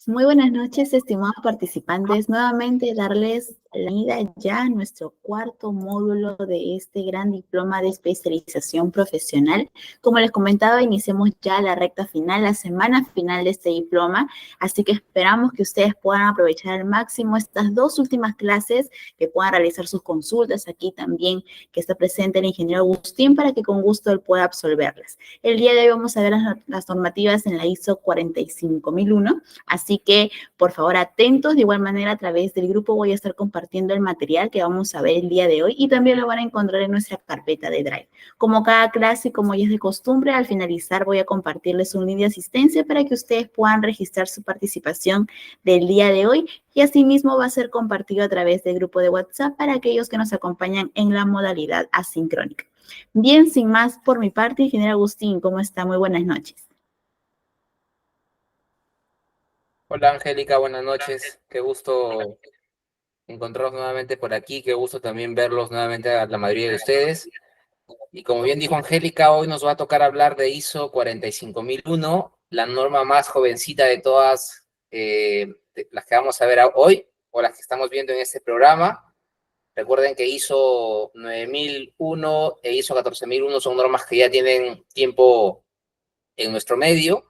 Muy buenas noches, estimados participantes. Nuevamente darles la bienvenida ya a nuestro cuarto módulo de este gran diploma de especialización profesional. Como les comentaba, iniciamos ya la recta final, la semana final de este diploma, así que esperamos que ustedes puedan aprovechar al máximo estas dos últimas clases, que puedan realizar sus consultas aquí también, que está presente el ingeniero Agustín, para que con gusto él pueda absolverlas. El día de hoy vamos a ver las normativas en la ISO 45001. Así que, por favor, atentos. De igual manera, a través del grupo voy a estar compartiendo el material que vamos a ver el día de hoy y también lo van a encontrar en nuestra carpeta de Drive. Como cada clase y como ya es de costumbre, al finalizar voy a compartirles un link de asistencia para que ustedes puedan registrar su participación del día de hoy y asimismo va a ser compartido a través del grupo de WhatsApp para aquellos que nos acompañan en la modalidad asincrónica. Bien, sin más por mi parte, ingeniero Agustín, ¿cómo está? Muy buenas noches. Hola Angélica, buenas noches. Qué gusto encontrarlos nuevamente por aquí, qué gusto también verlos nuevamente a la mayoría de ustedes. Y como bien dijo Angélica, hoy nos va a tocar hablar de ISO 45001, la norma más jovencita de todas de las que vamos a ver hoy o las que estamos viendo en este programa. Recuerden que ISO 9001 e ISO 14001 son normas que ya tienen tiempo en nuestro medio,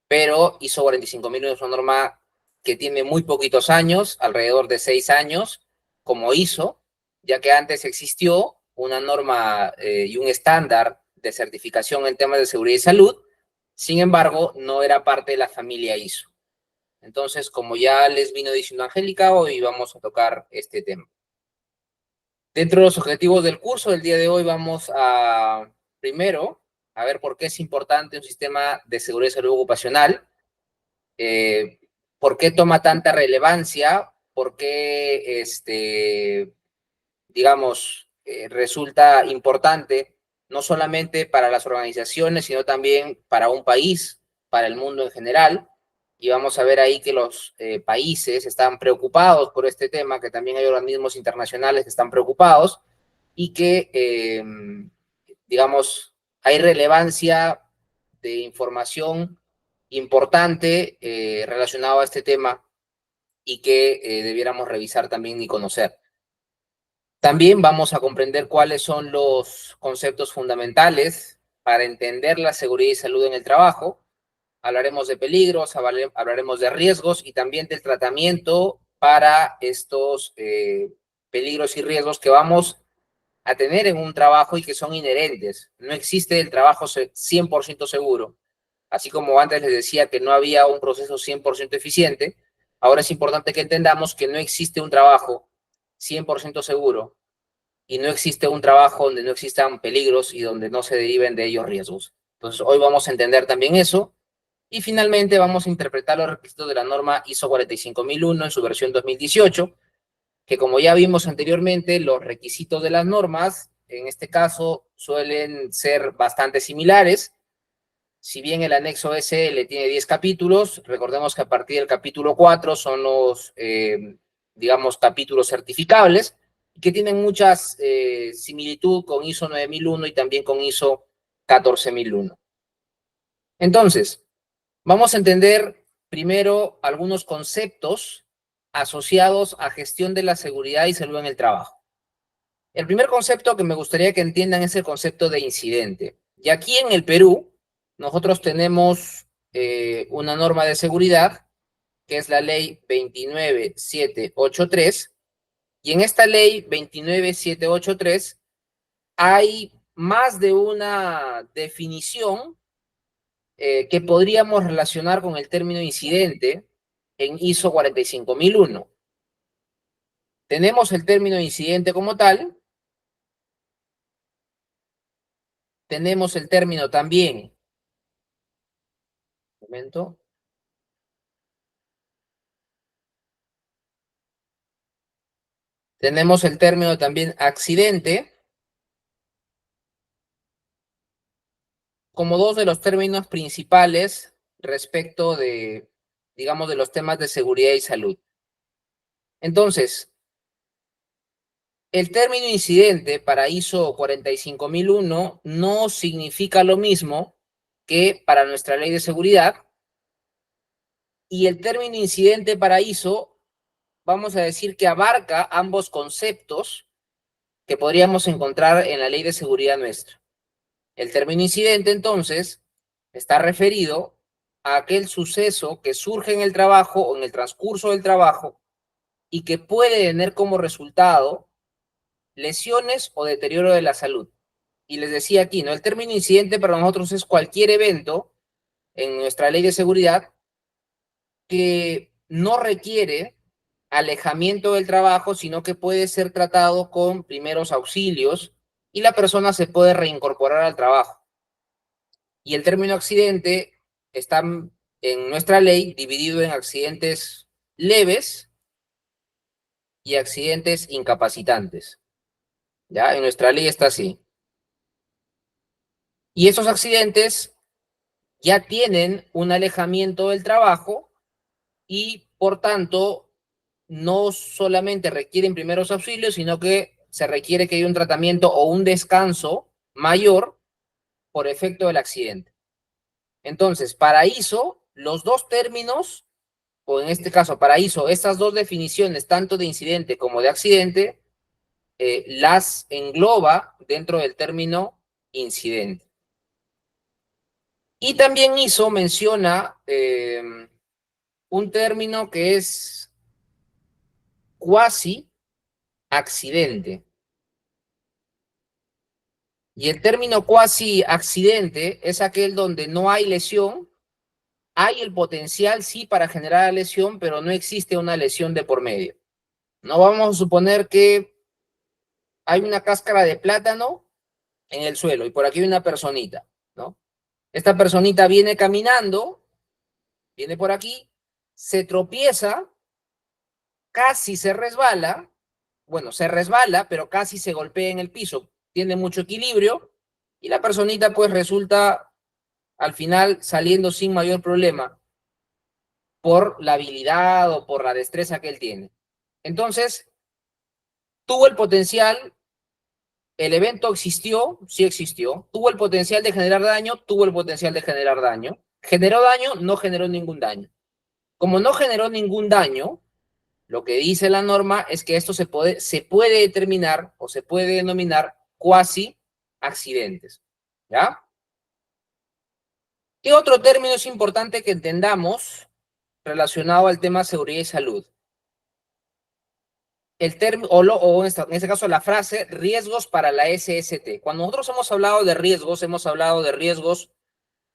pero ISO 45001 es una norma que tiene muy poquitos años, alrededor de 6 años, como ISO, ya que antes existió una norma y un estándar de certificación en temas de seguridad y salud, sin embargo, no era parte de la familia ISO. Entonces, como ya les vino diciendo Angélica, hoy vamos a tocar este tema. Dentro de los objetivos del curso del día de hoy vamos a, primero, a ver por qué es importante un sistema de seguridad y salud ocupacional, eh, por qué toma tanta relevancia, por qué, digamos, resulta importante no solamente para las organizaciones, sino también para un país, para el mundo en general. Y vamos a ver ahí que los países están preocupados por este tema, que también hay organismos internacionales que están preocupados y que, digamos, hay relevancia de información importante relacionado a este tema y que debiéramos revisar también y conocer. También vamos a comprender cuáles son los conceptos fundamentales para entender la seguridad y salud en el trabajo. Hablaremos de peligros, hablaremos de riesgos y también del tratamiento para estos peligros y riesgos que vamos a tener en un trabajo y que son inherentes. No existe el trabajo 100% seguro. Así como antes les decía que no había un proceso 100% eficiente, ahora es importante que entendamos que no existe un trabajo 100% seguro y no existe un trabajo donde no existan peligros y donde no se deriven de ellos riesgos. Entonces, hoy vamos a entender también eso y finalmente vamos a interpretar los requisitos de la norma ISO 45001 en su versión 2018, que como ya vimos anteriormente, los requisitos de las normas, en este caso, suelen ser bastante similares. Si bien el anexo SL tiene 10 capítulos, recordemos que a partir del capítulo 4 son los, digamos, capítulos certificables, que tienen muchas similitud con ISO 9001 y también con ISO 14001. Entonces, vamos a entender primero algunos conceptos asociados a gestión de la seguridad y salud en el trabajo. El primer concepto que me gustaría que entiendan es el concepto de incidente. Y aquí en el Perú, nosotros tenemos una norma de seguridad, que es la ley 29783, y en esta ley 29783 hay más de una definición que podríamos relacionar con el término incidente en ISO 45001. Tenemos el término incidente como tal, tenemos el término también, un momento, tenemos el término también accidente, como dos de los términos principales respecto de, digamos, de los temas de seguridad y salud. Entonces, el término incidente para ISO 45001 no significa lo mismo que para nuestra ley de seguridad, Y el término incidente para ISO, vamos a decir que abarca ambos conceptos que podríamos encontrar en la ley de seguridad nuestra. El término incidente, entonces, está referido a aquel suceso que surge en el trabajo o en el transcurso del trabajo y que puede tener como resultado lesiones o deterioro de la salud. Y les decía aquí, ¿no? El término incidente para nosotros es cualquier evento en nuestra ley de seguridad que no requiere alejamiento del trabajo, sino que puede ser tratado con primeros auxilios y la persona se puede reincorporar al trabajo. Y el término accidente está en nuestra ley dividido en accidentes leves y accidentes incapacitantes. ¿Ya? En nuestra ley está así. Y esos accidentes ya tienen un alejamiento del trabajo y, por tanto, no solamente requieren primeros auxilios, sino que se requiere que haya un tratamiento o un descanso mayor por efecto del accidente. Entonces, para ISO, los dos términos, o en este caso, para ISO, estas dos definiciones, tanto de incidente como de accidente, las engloba dentro del término incidente. Y también ISO menciona un término que es cuasi accidente. Y el término cuasi accidente es aquel donde no hay lesión, hay el potencial sí para generar lesión, pero no existe una lesión de por medio. No vamos a suponer que hay una cáscara de plátano en el suelo y por aquí hay una personita, ¿no? Esta personita viene caminando, viene por aquí, se tropieza, casi se resbala, bueno, se resbala, pero casi se golpea en el piso, tiene mucho equilibrio y la personita pues resulta al final saliendo sin mayor problema por la habilidad o por la destreza que él tiene. Entonces, tuvo el potencial, el evento existió, sí existió, tuvo el potencial de generar daño, tuvo el potencial de generar daño, generó daño, no generó ningún daño. Como no generó ningún daño, lo que dice la norma es que esto se puede determinar o se puede denominar cuasi accidentes. ¿Ya? ¿Qué otro término es importante que entendamos relacionado al tema seguridad y salud? El término, o en este caso la frase, riesgos para la SST. Cuando nosotros hemos hablado de riesgos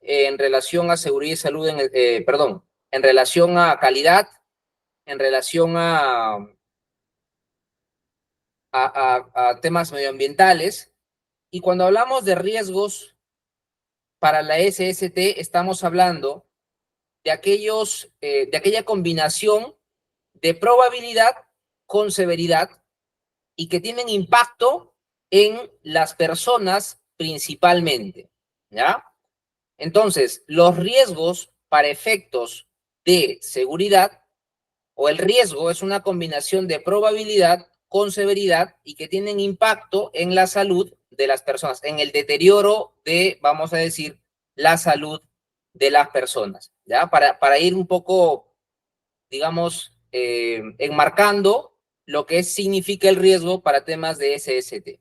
en relación a seguridad y salud, en relación a calidad, en relación a temas medioambientales. Y cuando hablamos de riesgos para la SST, estamos hablando de aquella combinación de probabilidad con severidad y que tienen impacto en las personas principalmente, ¿ya? Entonces, los riesgos para efectos de seguridad o el riesgo es una combinación de probabilidad con severidad y que tienen impacto en la salud de las personas, en el deterioro de, vamos a decir, la salud de las personas, ¿ya? Para ir un poco, digamos, enmarcando lo que significa el riesgo para temas de SST.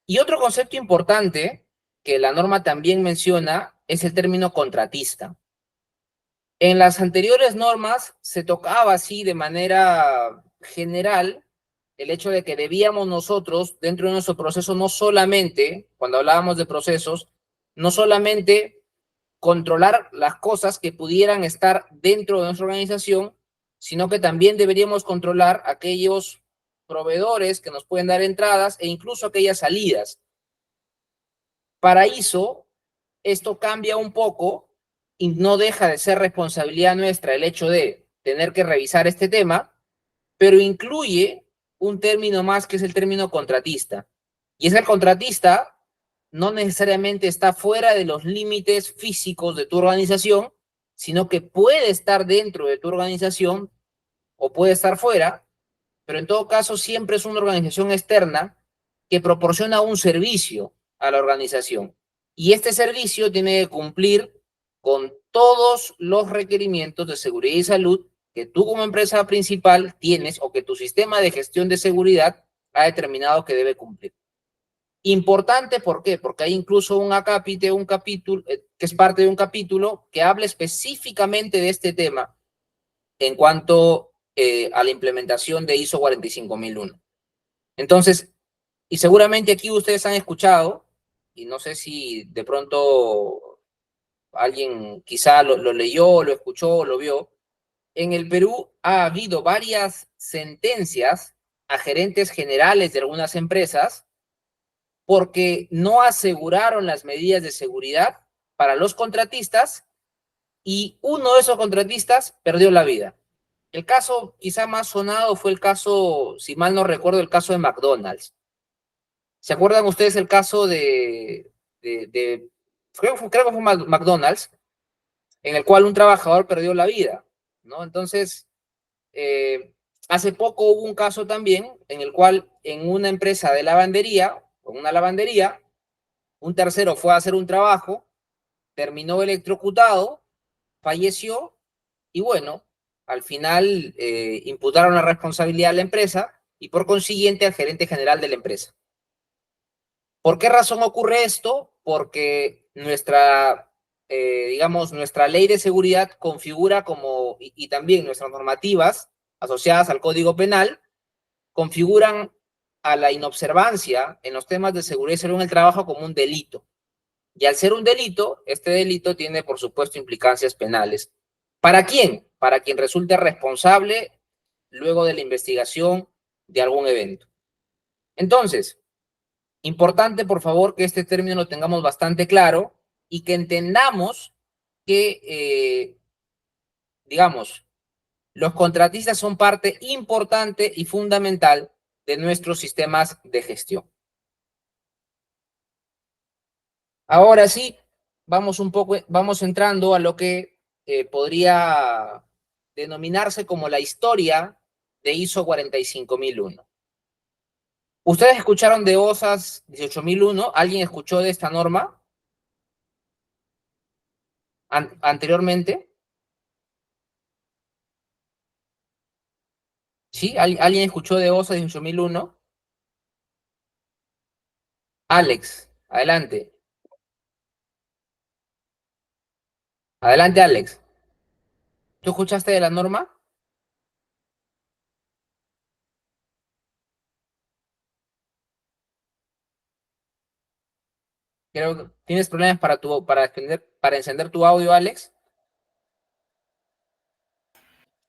Y otro concepto importante que la norma también menciona es el término contratista. En las anteriores normas se tocaba así de manera general el hecho de que debíamos nosotros, dentro de nuestro proceso, no solamente, cuando hablábamos de procesos, no solamente controlar las cosas que pudieran estar dentro de nuestra organización, sino que también deberíamos controlar aquellos proveedores que nos pueden dar entradas e incluso aquellas salidas. Para ISO, esto cambia un poco y no deja de ser responsabilidad nuestra el hecho de tener que revisar este tema, pero incluye un término más que es el término contratista. Y es el contratista no necesariamente está fuera de los límites físicos de tu organización, sino que puede estar dentro de tu organización o puede estar fuera, pero en todo caso siempre es una organización externa que proporciona un servicio a la organización. Y este servicio tiene que cumplir con todos los requerimientos de seguridad y salud que tú como empresa principal tienes o que tu sistema de gestión de seguridad ha determinado que debe cumplir. Importante, ¿por qué? Porque hay incluso un acápite, un capítulo, que es parte de un capítulo que habla específicamente de este tema en cuanto a la implementación de ISO 45001. Entonces, y seguramente aquí ustedes han escuchado, y no sé si de pronto alguien quizá lo leyó, lo escuchó, lo vio, en el Perú ha habido varias sentencias a gerentes generales de algunas empresas porque no aseguraron las medidas de seguridad para los contratistas y uno de esos contratistas perdió la vida. El caso quizá más sonado fue el caso, si mal no recuerdo, el caso de McDonald's. ¿Se acuerdan ustedes el caso creo que fue McDonald's, en el cual un trabajador perdió la vida, ¿no? Entonces, hace poco hubo un caso también en el cual en una empresa de lavandería, en una lavandería, un tercero fue a hacer un trabajo, terminó electrocutado, falleció y bueno, al final imputaron la responsabilidad a la empresa y por consiguiente al gerente general de la empresa. ¿Por qué razón ocurre esto? Porque digamos, nuestra ley de seguridad configura como, y también nuestras normativas asociadas al Código Penal, configuran a la inobservancia en los temas de seguridad y salud en el trabajo como un delito. Y al ser un delito, este delito tiene, por supuesto, implicancias penales. ¿Para quién? Para quien resulte responsable luego de la investigación de algún evento. Entonces, importante, por favor, que este término lo tengamos bastante claro y que entendamos que, digamos, los contratistas son parte importante y fundamental de nuestros sistemas de gestión. Ahora sí, vamos entrando a lo que podría denominarse como la historia de ISO 45001. ¿Ustedes escucharon de OSAS 18001? ¿Alguien escuchó de esta norma anteriormente? ¿Sí? ¿Alguien escuchó de OSAS 18001? Alex, adelante. Adelante, Alex. ¿Tú escuchaste de la norma? Creo que tienes problemas para encender tu audio, Alex.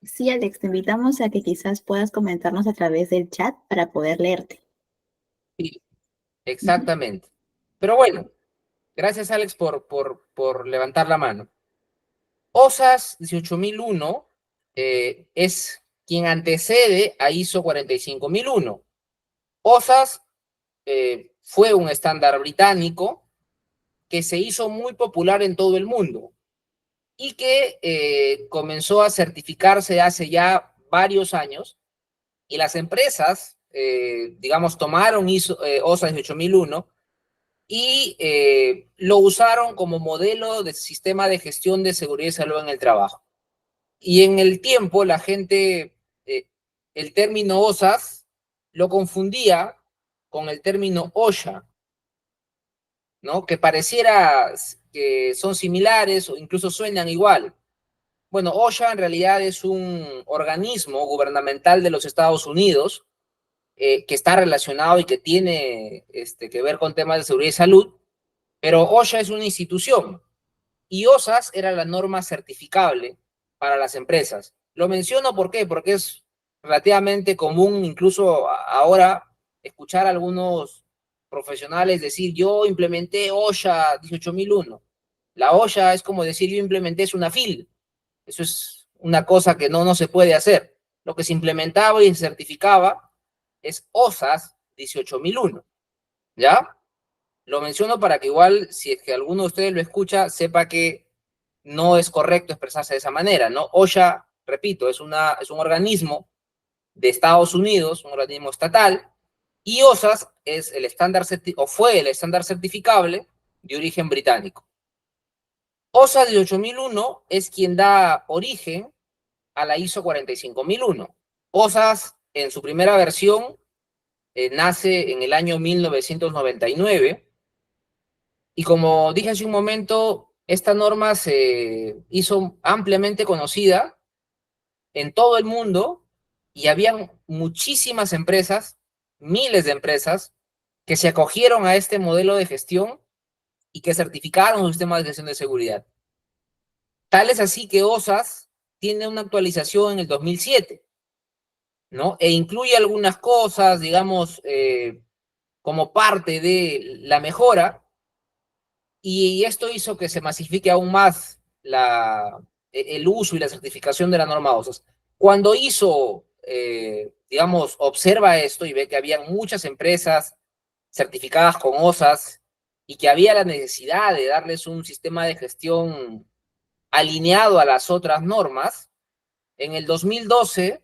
Sí, Alex, te invitamos a que quizás puedas comentarnos a través del chat para poder leerte. Sí, Ujú. exactamente. Pero bueno, gracias, Alex, por levantar la mano. OSAS 18001 es quien antecede a ISO 45001. OSAS fue un estándar británico que se hizo muy popular en todo el mundo y que comenzó a certificarse hace ya varios años y las empresas, digamos, tomaron OSAS 18001 y lo usaron como modelo de sistema de gestión de seguridad y salud en el trabajo. Y en el tiempo la gente, el término OSAS lo confundía con el término OSHA, ¿no? Que pareciera que son similares o incluso suenan igual. Bueno, OSHA en realidad es un organismo gubernamental de los Estados Unidos que está relacionado y que tiene que ver con temas de seguridad y salud, pero OSHA es una institución y OSAS era la norma certificable para las empresas. Lo menciono ¿por qué? Porque es relativamente común incluso ahora escuchar a algunos profesionales decir yo implementé OSHA 18001. La OSHA es como decir yo implementé SUNAFIL. Eso es una cosa que no se puede hacer. Lo que se implementaba y se certificaba es OSAS 18001. ¿Ya? Lo menciono para que igual, si es que alguno de ustedes lo escucha, sepa que no es correcto expresarse de esa manera, ¿no? OSHA, repito, es un organismo de Estados Unidos, un organismo estatal, y OSAS es el estándar, o fue el estándar certificable de origen británico. OSA 18001 es quien da origen a la ISO 45001. OSAS, en su primera versión, nace en el año 1999 y como dije hace un momento, esta norma se hizo ampliamente conocida en todo el mundo y habían muchísimas empresas, miles de empresas, que se acogieron a este modelo de gestión y que certificaron su sistema de gestión de seguridad. Tal es así que OSAS tiene una actualización en el 2007, ¿no? E incluye algunas cosas, digamos, como parte de la mejora, y esto hizo que se masifique aún más el uso y la certificación de la norma OSAS. Cuando digamos, observa esto y ve que había muchas empresas certificadas con OSAS y que había la necesidad de darles un sistema de gestión alineado a las otras normas, en el 2012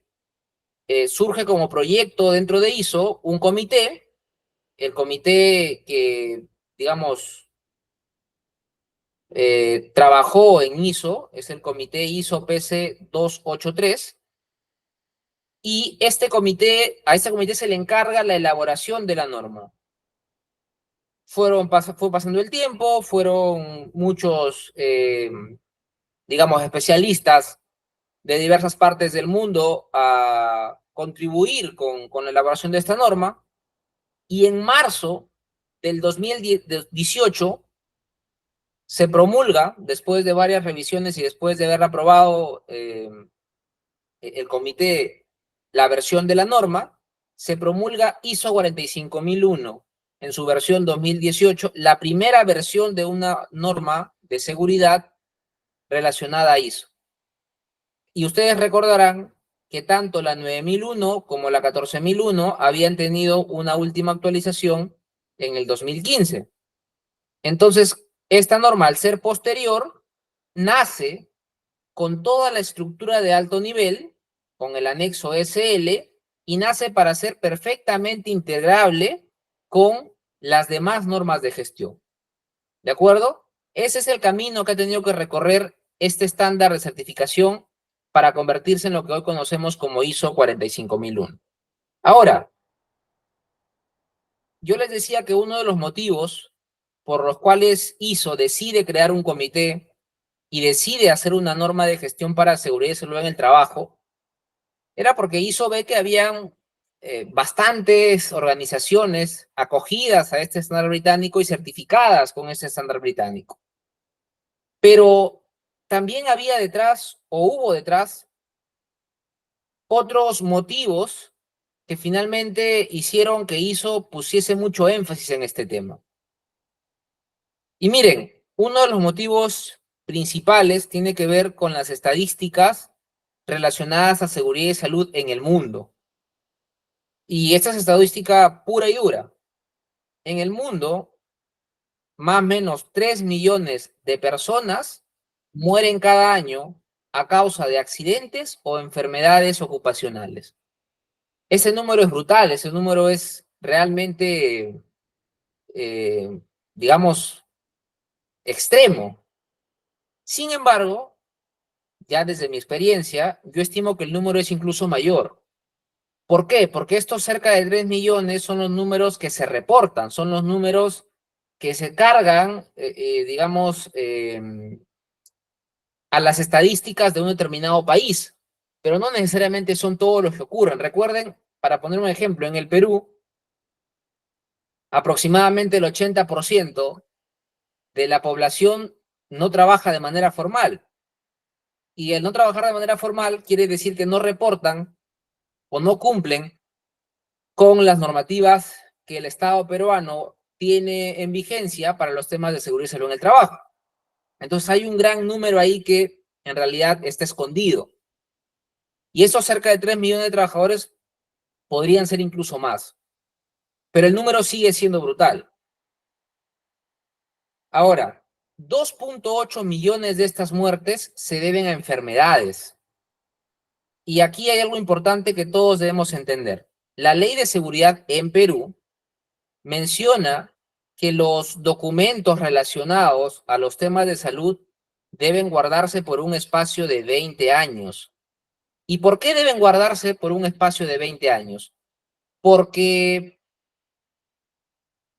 surge como proyecto dentro de ISO un comité, el comité que, digamos, trabajó en ISO, es el comité ISO PC 283, y a este comité se le encarga la elaboración de la norma. Fue pasando el tiempo, fueron muchos, digamos, especialistas de diversas partes del mundo a contribuir con la elaboración de esta norma, y en marzo del 2018 se promulga, después de varias revisiones y después de haber aprobado el comité la versión de la norma, se promulga ISO 45001 en su versión 2018, la primera versión de una norma de seguridad relacionada a ISO. Y ustedes recordarán que tanto la 9001 como la 14001 habían tenido una última actualización en el 2015. Entonces, esta norma, al ser posterior, nace con toda la estructura de alto nivel, con el anexo SL, y nace para ser perfectamente integrable con las demás normas de gestión. ¿De acuerdo? Ese es el camino que ha tenido que recorrer este estándar de certificación para convertirse en lo que hoy conocemos como ISO 45001. Ahora, yo les decía que uno de los motivos por los cuales ISO decide crear un comité y decide hacer una norma de gestión para seguridad y salud en el trabajo, era porque ISO ve que habían bastantes organizaciones acogidas a este estándar británico y certificadas con este estándar británico. Pero también había detrás, o hubo detrás, otros motivos que finalmente hicieron que ISO pusiese mucho énfasis en este tema. Y miren, uno de los motivos principales tiene que ver con las estadísticas relacionadas a seguridad y salud en el mundo. Y esta es estadística pura y dura. En el mundo, más o menos 3 millones de personas mueren cada año a causa de accidentes o enfermedades ocupacionales. Ese número es brutal, ese número es realmente, digamos, extremo. Sin embargo, ya desde mi experiencia, yo estimo que el número es incluso mayor. ¿Por qué? Porque estos cerca de 3 millones son los números que se reportan, son los números que se cargan, digamos, a las estadísticas de un determinado país, pero no necesariamente son todos los que ocurren. Recuerden, para poner un ejemplo, en el Perú, aproximadamente el 80% de la población no trabaja de manera formal. Y el no trabajar de manera formal quiere decir que no reportan o no cumplen con las normativas que el Estado peruano tiene en vigencia para los temas de seguridad y salud en el trabajo. Entonces hay un gran número ahí que en realidad está escondido. Y esos cerca de 3 millones de trabajadores podrían ser incluso más. Pero el número sigue siendo brutal. Ahora, 2.8 millones de estas muertes se deben a enfermedades. Y aquí hay algo importante que todos debemos entender. La ley de seguridad en Perú menciona que los documentos relacionados a los temas de salud deben guardarse por un espacio de 20 años. ¿Y por qué deben guardarse por un espacio de 20 años? Porque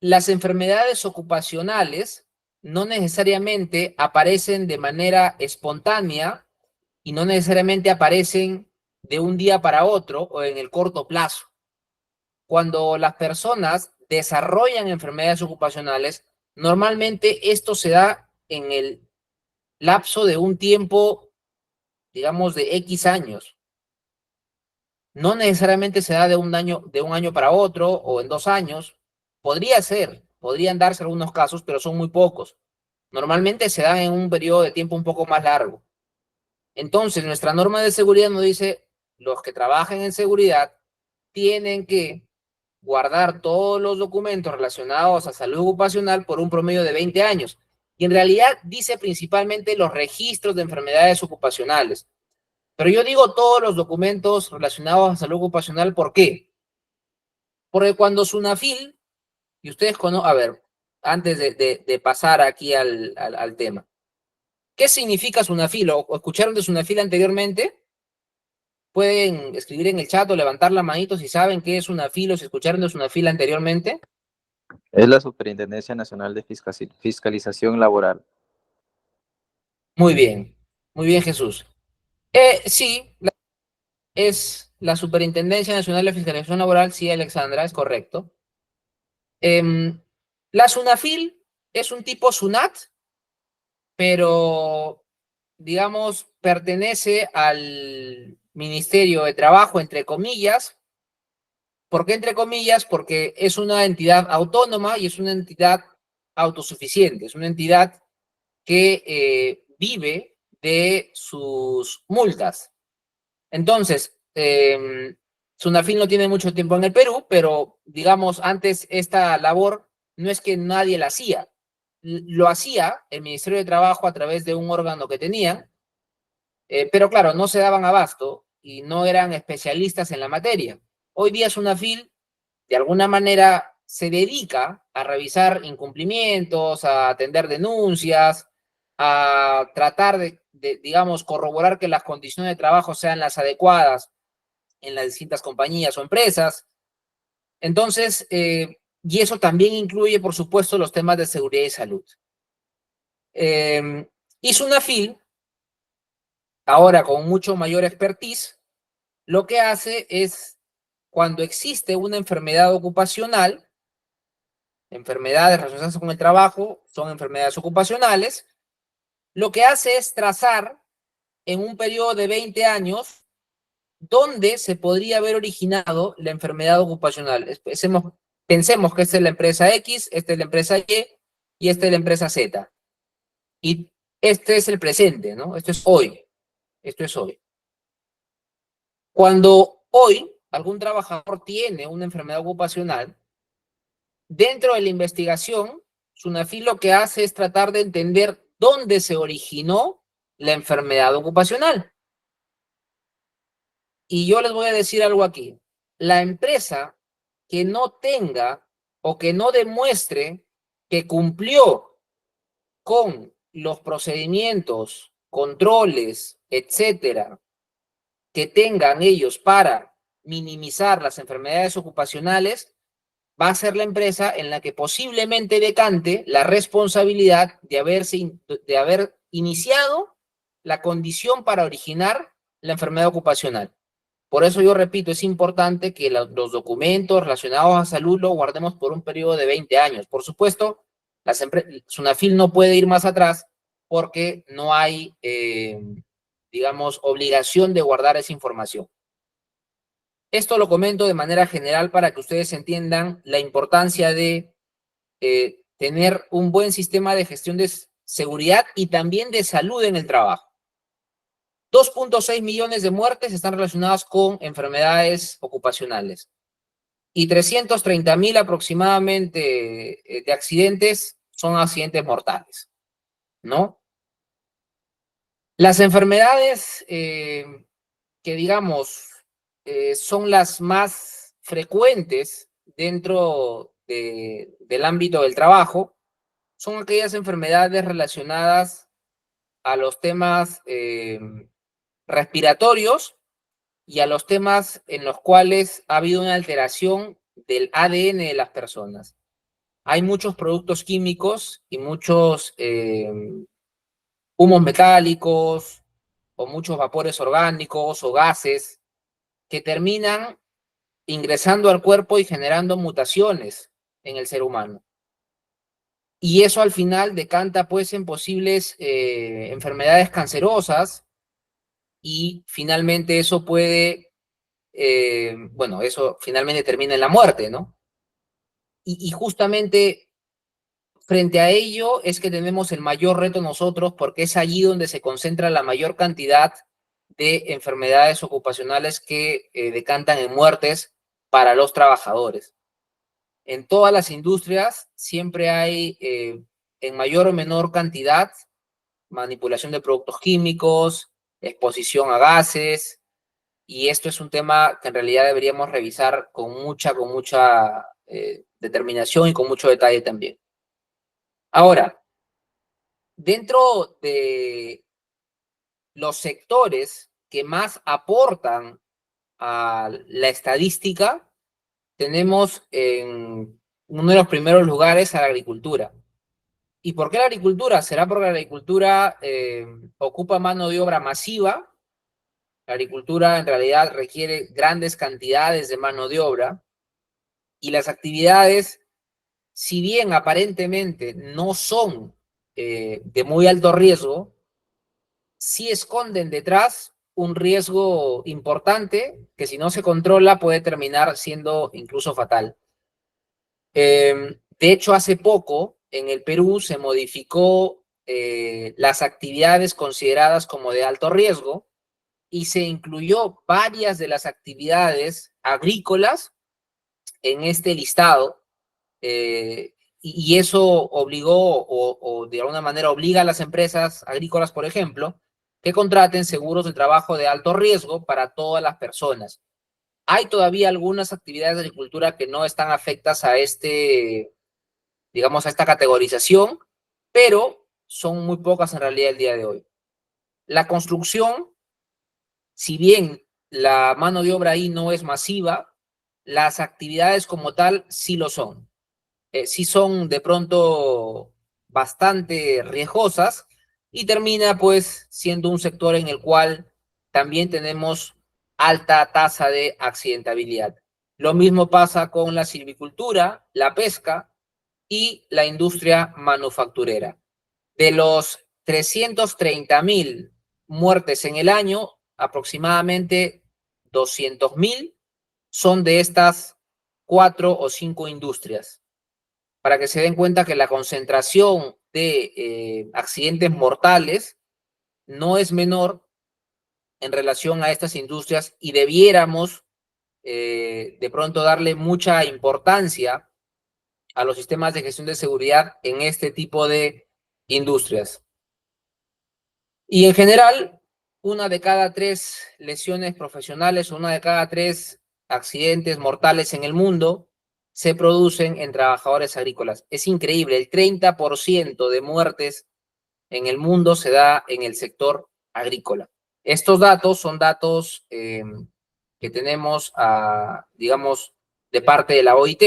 las enfermedades ocupacionales no necesariamente aparecen de manera espontánea y no necesariamente aparecen de un día para otro o en el corto plazo. Cuando las personas desarrollan enfermedades ocupacionales, normalmente esto se da en el lapso de un tiempo, digamos, de X años. No necesariamente se da de un año para otro o en 2 años. Podría ser, podrían darse algunos casos, pero son muy pocos. Normalmente se dan en un periodo de tiempo un poco más largo. Entonces, nuestra norma de seguridad nos dice, los que trabajan en seguridad tienen que guardar todos los documentos relacionados a salud ocupacional por un promedio de 20 años. Y en realidad dice principalmente los registros de enfermedades ocupacionales. Pero yo digo todos los documentos relacionados a salud ocupacional, ¿por qué? Porque cuando SUNAFIL, y ustedes conocen, a ver, antes de pasar aquí al tema, ¿qué significa SUNAFIL? ¿O escucharon de SUNAFIL anteriormente? Pueden escribir en el chat o levantar la manito si saben qué es SUNAFIL o si escucharon de SUNAFIL anteriormente. Es la Superintendencia Nacional de Fiscalización Laboral. Muy bien, Jesús. Sí, es la Superintendencia Nacional de Fiscalización Laboral, sí, Alexandra, es correcto. La SUNAFIL es un tipo SUNAT, pero, digamos, pertenece al Ministerio de Trabajo, entre comillas. ¿Por qué entre comillas? Porque es una entidad autónoma y es una entidad autosuficiente, es una entidad que vive de sus multas. Entonces, SUNAFIL no tiene mucho tiempo en el Perú, pero digamos, antes esta labor no es que nadie la hacía. Lo hacía el Ministerio de Trabajo a través de un órgano que tenían, pero claro, no se daban abasto y no eran especialistas en la materia. Hoy día SUNAFIL, de alguna manera, se dedica a revisar incumplimientos, a atender denuncias, a tratar digamos, corroborar que las condiciones de trabajo sean las adecuadas en las distintas compañías o empresas. Entonces, y eso también incluye, por supuesto, los temas de seguridad y salud. Y SUNAFIL, ahora con mucho mayor expertise, lo que hace es, cuando existe una enfermedad ocupacional, enfermedades relacionadas con el trabajo, son enfermedades ocupacionales, lo que hace es trazar en un periodo de 20 años dónde se podría haber originado la enfermedad ocupacional. Pensemos que esta es la empresa X, esta es la empresa y esta es la empresa Z. Y este es el presente, ¿no? Esto es hoy. Esto es hoy. Cuando hoy algún trabajador tiene una enfermedad ocupacional, dentro de la investigación, SUNAFIL lo que hace es tratar de entender dónde se originó la enfermedad ocupacional. Y yo les voy a decir algo aquí. La empresa que no tenga o que no demuestre que cumplió con los procedimientos, controles, etcétera, que tengan ellos para minimizar las enfermedades ocupacionales, va a ser la empresa en la que posiblemente decante la responsabilidad de haber iniciado la condición para originar la enfermedad ocupacional. Por eso yo repito, es importante que los documentos relacionados a salud los guardemos por un periodo de 20 años. Por supuesto, SUNAFIL no puede ir más atrás porque no hay, digamos, obligación de guardar esa información. Esto lo comento de manera general para que ustedes entiendan la importancia de tener un buen sistema de gestión de seguridad y también de salud en el trabajo. 2.6 millones de muertes están relacionadas con enfermedades ocupacionales y 330.000 aproximadamente de accidentes son accidentes mortales, ¿no? Las enfermedades que, digamos, son las más frecuentes dentro del ámbito del trabajo son aquellas enfermedades relacionadas a los temas respiratorios y a los temas en los cuales ha habido una alteración del ADN de las personas. Hay muchos productos químicos y muchos humos metálicos o muchos vapores orgánicos o gases que terminan ingresando al cuerpo y generando mutaciones en el ser humano. Y eso al final decanta pues en posibles enfermedades cancerosas y finalmente eso puede, bueno, eso finalmente termina en la muerte, ¿no? Y justamente frente a ello es que tenemos el mayor reto nosotros porque es allí donde se concentra la mayor cantidad de enfermedades ocupacionales que decantan en muertes para los trabajadores. En todas las industrias siempre hay, en mayor o menor cantidad, manipulación de productos químicos, exposición a gases, y esto es un tema que en realidad deberíamos revisar con mucha determinación y con mucho detalle también. Ahora, dentro de los sectores que más aportan a la estadística, tenemos en uno de los primeros lugares a la agricultura. ¿Y por qué la agricultura? ¿Será porque la agricultura ocupa mano de obra masiva? La agricultura en realidad requiere grandes cantidades de mano de obra y las actividades, si bien aparentemente no son de muy alto riesgo, sí esconden detrás un riesgo importante que si no se controla puede terminar siendo incluso fatal. De hecho, hace poco en el Perú se modificó las actividades consideradas como de alto riesgo y se incluyó varias de las actividades agrícolas en este listado. Y eso obligó o de alguna manera obliga a las empresas agrícolas, por ejemplo, que contraten seguros de trabajo de alto riesgo para todas las personas. Hay todavía algunas actividades de agricultura que no están afectas a digamos, a esta categorización, pero son muy pocas en realidad el día de hoy. La construcción, si bien la mano de obra ahí no es masiva, las actividades como tal sí lo son. Sí son de pronto bastante riesgosas y termina pues siendo un sector en el cual también tenemos alta tasa de accidentabilidad. Lo mismo pasa con la silvicultura, la pesca y la industria manufacturera. De los 330.000 muertes en el año, aproximadamente 200.000 son de estas 4 o 5 industrias. Para que se den cuenta que la concentración de accidentes mortales no es menor en relación a estas industrias y debiéramos de pronto darle mucha importancia a los sistemas de gestión de seguridad en este tipo de industrias. Y en general, 1 de cada 3 lesiones profesionales, 1 de cada 3 accidentes mortales en el mundo se producen en trabajadores agrícolas. Es increíble, el 30% de muertes en el mundo se da en el sector agrícola. Estos datos son datos que tenemos, digamos, de parte de la OIT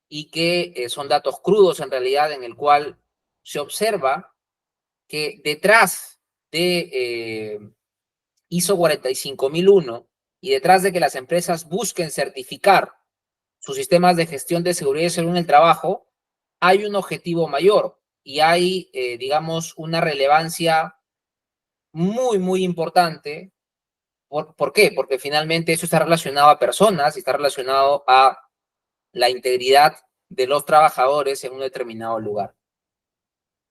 y que son datos crudos en realidad en el cual se observa que detrás de ISO 45001 y detrás de que las empresas busquen certificar sus sistemas de gestión de seguridad y salud en el trabajo, hay un objetivo mayor y hay, digamos, una relevancia muy, muy importante. ¿Por qué? Porque finalmente eso está relacionado a personas y está relacionado a la integridad de los trabajadores en un determinado lugar.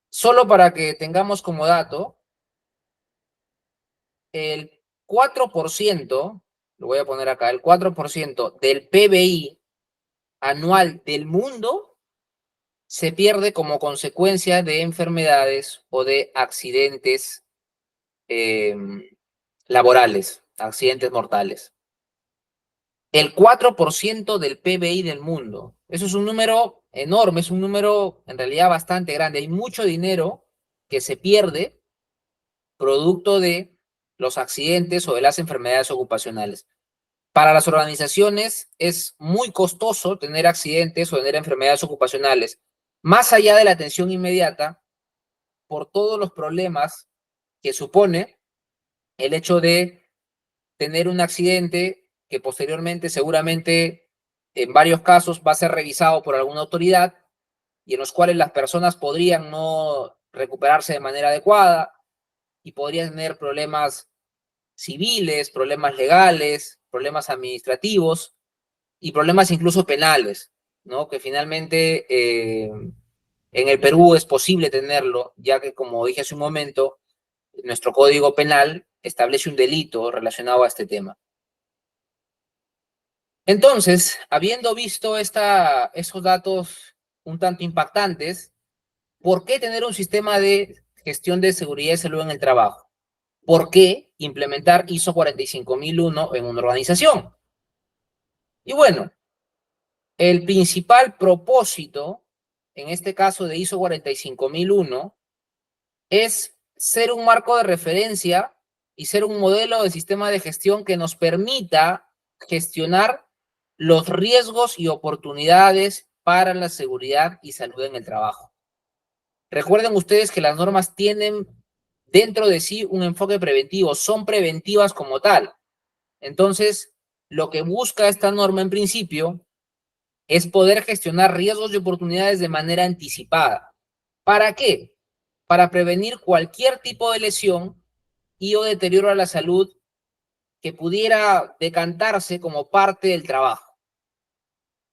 Solo para que tengamos como dato, el 4%, lo voy a poner acá, el 4% del PBI anual del mundo se pierde como consecuencia de enfermedades o de accidentes laborales, accidentes mortales. El 4% del PBI del mundo. Eso es un número enorme, es un número en realidad bastante grande. Hay mucho dinero que se pierde producto de los accidentes o de las enfermedades ocupacionales. Para las organizaciones es muy costoso tener accidentes o tener enfermedades ocupacionales, más allá de la atención inmediata, por todos los problemas que supone el hecho de tener un accidente que posteriormente, seguramente, en varios casos va a ser revisado por alguna autoridad y en los cuales las personas podrían no recuperarse de manera adecuada y podrían tener problemas civiles, problemas legales, problemas administrativos y problemas incluso penales, ¿no? Que finalmente en el Perú es posible tenerlo, ya que, como dije hace un momento, nuestro Código Penal establece un delito relacionado a este tema. Entonces, habiendo visto esos datos un tanto impactantes, ¿por qué tener un sistema de gestión de seguridad y salud en el trabajo? ¿Por qué implementar ISO 45001 en una organización? Y bueno, el principal propósito, en este caso de ISO 45001, es ser un marco de referencia y ser un modelo de sistema de gestión que nos permita gestionar los riesgos y oportunidades para la seguridad y salud en el trabajo. Recuerden ustedes que las normas tienen dentro de sí un enfoque preventivo, son preventivas como tal. Entonces, lo que busca esta norma en principio es poder gestionar riesgos y oportunidades de manera anticipada. ¿Para qué? Para prevenir cualquier tipo de lesión y o deterioro a la salud que pudiera decantarse como parte del trabajo.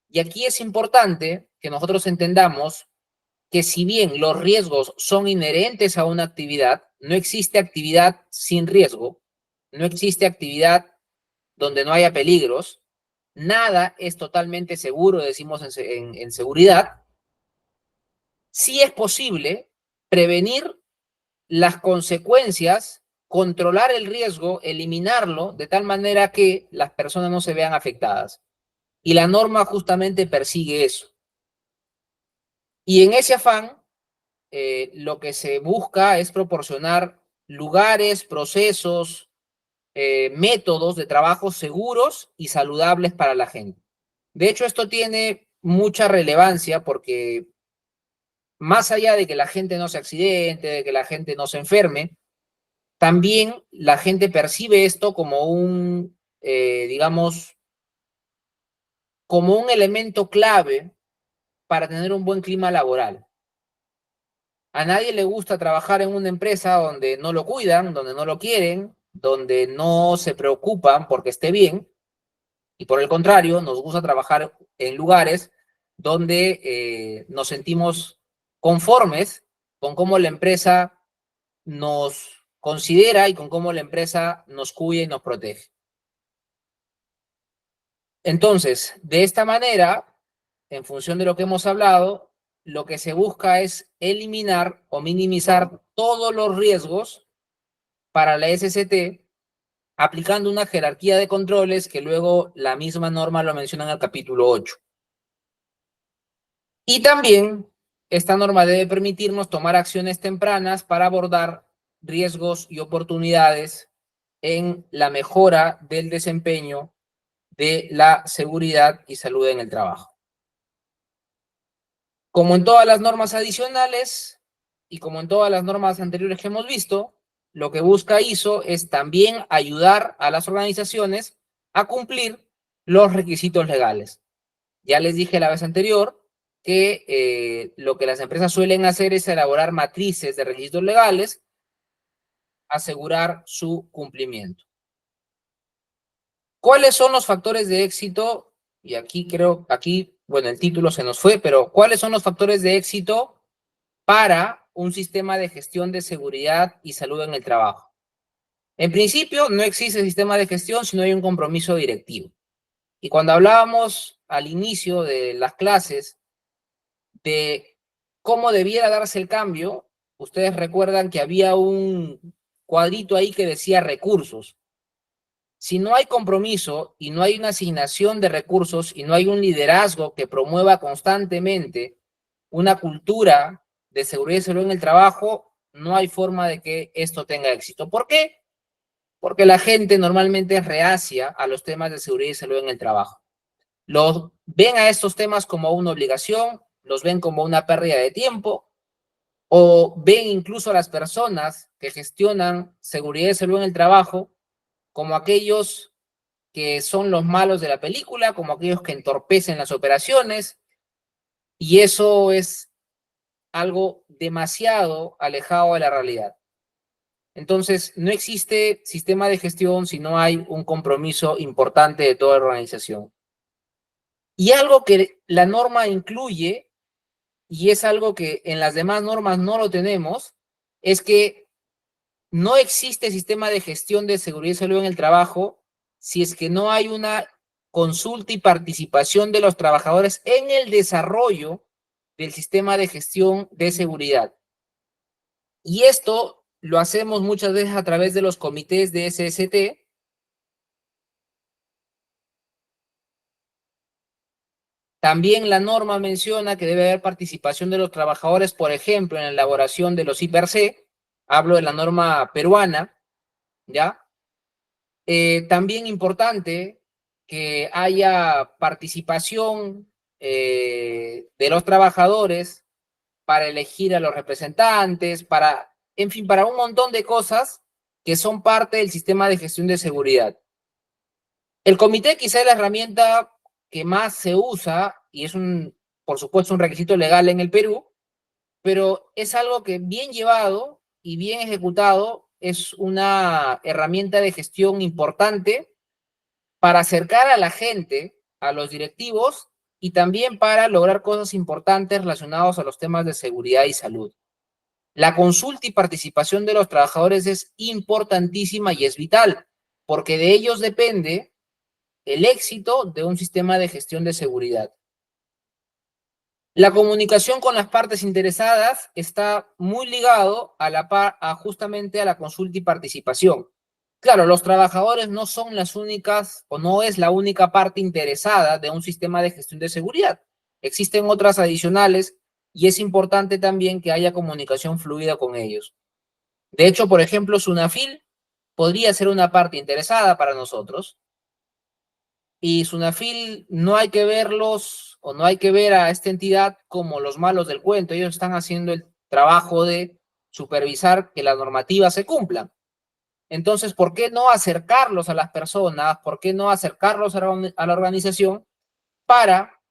Y aquí es importante que nosotros entendamos que si bien los riesgos son inherentes a una actividad, no existe actividad sin riesgo, no existe actividad donde no haya peligros, nada es totalmente seguro, decimos en seguridad. Sí es posible prevenir las consecuencias, controlar el riesgo, eliminarlo de tal manera que las personas no se vean afectadas. Y la norma justamente persigue eso. Y en ese afán, lo que se busca es proporcionar lugares, procesos, métodos de trabajo seguros y saludables para la gente. De hecho, esto tiene mucha relevancia porque más allá de que la gente no se accidente, de que la gente no se enferme, también la gente percibe esto como digamos, como un elemento clave para tener un buen clima laboral. A nadie le gusta trabajar en una empresa donde no lo cuidan, donde no lo quieren, donde no se preocupan porque esté bien. Y por el contrario, nos gusta trabajar en lugares donde nos sentimos conformes con cómo la empresa nos considera y con cómo la empresa nos cuida y nos protege. Entonces, de esta manera, en función de lo que hemos hablado, lo que se busca es eliminar o minimizar todos los riesgos para la SCT, aplicando una jerarquía de controles que luego la misma norma lo menciona en el capítulo 8. Y también esta norma debe permitirnos tomar acciones tempranas para abordar riesgos y oportunidades en la mejora del desempeño de la seguridad y salud en el trabajo. Como en todas las normas adicionales y como en todas las normas anteriores que hemos visto, lo que busca ISO es también ayudar a las organizaciones a cumplir los requisitos legales. Ya les dije la vez anterior que lo que las empresas suelen hacer es elaborar matrices de requisitos legales, asegurar su cumplimiento. ¿Cuáles son los factores de éxito? Y aquí bueno, el título se nos fue, pero ¿cuáles son los factores de éxito para un sistema de gestión de seguridad y salud en el trabajo? En principio, no existe sistema de gestión si no hay un compromiso directivo. Y cuando hablábamos al inicio de las clases de cómo debiera darse el cambio, ustedes recuerdan que había un cuadrito ahí que decía recursos. Si no hay compromiso y no hay una asignación de recursos y no hay un liderazgo que promueva constantemente una cultura de seguridad y salud en el trabajo, no hay forma de que esto tenga éxito. ¿Por qué? Porque la gente normalmente es reacia a los temas de seguridad y salud en el trabajo. Los ven a estos temas como una obligación, los ven como una pérdida de tiempo, o ven incluso a las personas que gestionan seguridad y salud en el trabajo como aquellos que son los malos de la película, como aquellos que entorpecen las operaciones, y eso es algo demasiado alejado de la realidad. Entonces, no existe sistema de gestión si no hay un compromiso importante de toda la organización. Y algo que la norma incluye, y es algo que en las demás normas no lo tenemos, es que no existe sistema de gestión de seguridad y salud en el trabajo si es que no hay una consulta y participación de los trabajadores en el desarrollo del sistema de gestión de seguridad. Y esto lo hacemos muchas veces a través de los comités de SST. También la norma menciona que debe haber participación de los trabajadores, por ejemplo, en la elaboración de los IPRC. Hablo de la norma peruana, ¿ya? También importante que haya participación de los trabajadores para elegir a los representantes, para, en fin, para un montón de cosas que son parte del sistema de gestión de seguridad. El comité quizá es la herramienta que más se usa y es por supuesto, un requisito legal en el Perú, pero es algo que bien llevado y bien ejecutado es una herramienta de gestión importante para acercar a la gente, a los directivos y también para lograr cosas importantes relacionadas a los temas de seguridad y salud. La consulta y participación de los trabajadores es importantísima y es vital, porque de ellos depende el éxito de un sistema de gestión de seguridad. La comunicación con las partes interesadas está muy ligado justamente a la consulta y participación. Claro, los trabajadores no son las únicas o no es la única parte interesada de un sistema de gestión de seguridad. Existen otras adicionales y es importante también que haya comunicación fluida con ellos. De hecho, por ejemplo, SUNAFIL podría ser una parte interesada para nosotros y SUNAFIL no hay que verlos o no hay que ver a esta entidad como los malos del cuento. Ellos están haciendo el trabajo de supervisar que las normativas se cumplan. Entonces, ¿por qué no acercarlos a las personas? ¿Por qué no acercarlos a la organización para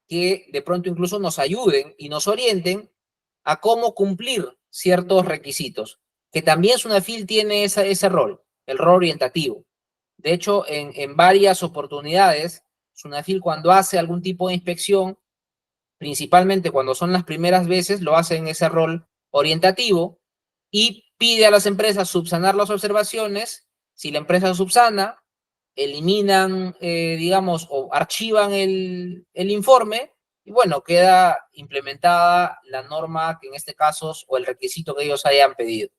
que de pronto incluso nos ayuden y nos orienten a cómo cumplir ciertos requisitos? Que también SUNAFIL tiene ese rol, el rol orientativo. De hecho, en varias oportunidades, SUNAFIL cuando hace algún tipo de inspección, principalmente cuando son las primeras veces, lo hace en ese rol orientativo y pide a las empresas subsanar las observaciones. Si la empresa subsana, eliminan, digamos, o archivan el informe y bueno, queda implementada la norma que en este caso, o el requisito que ellos hayan pedido.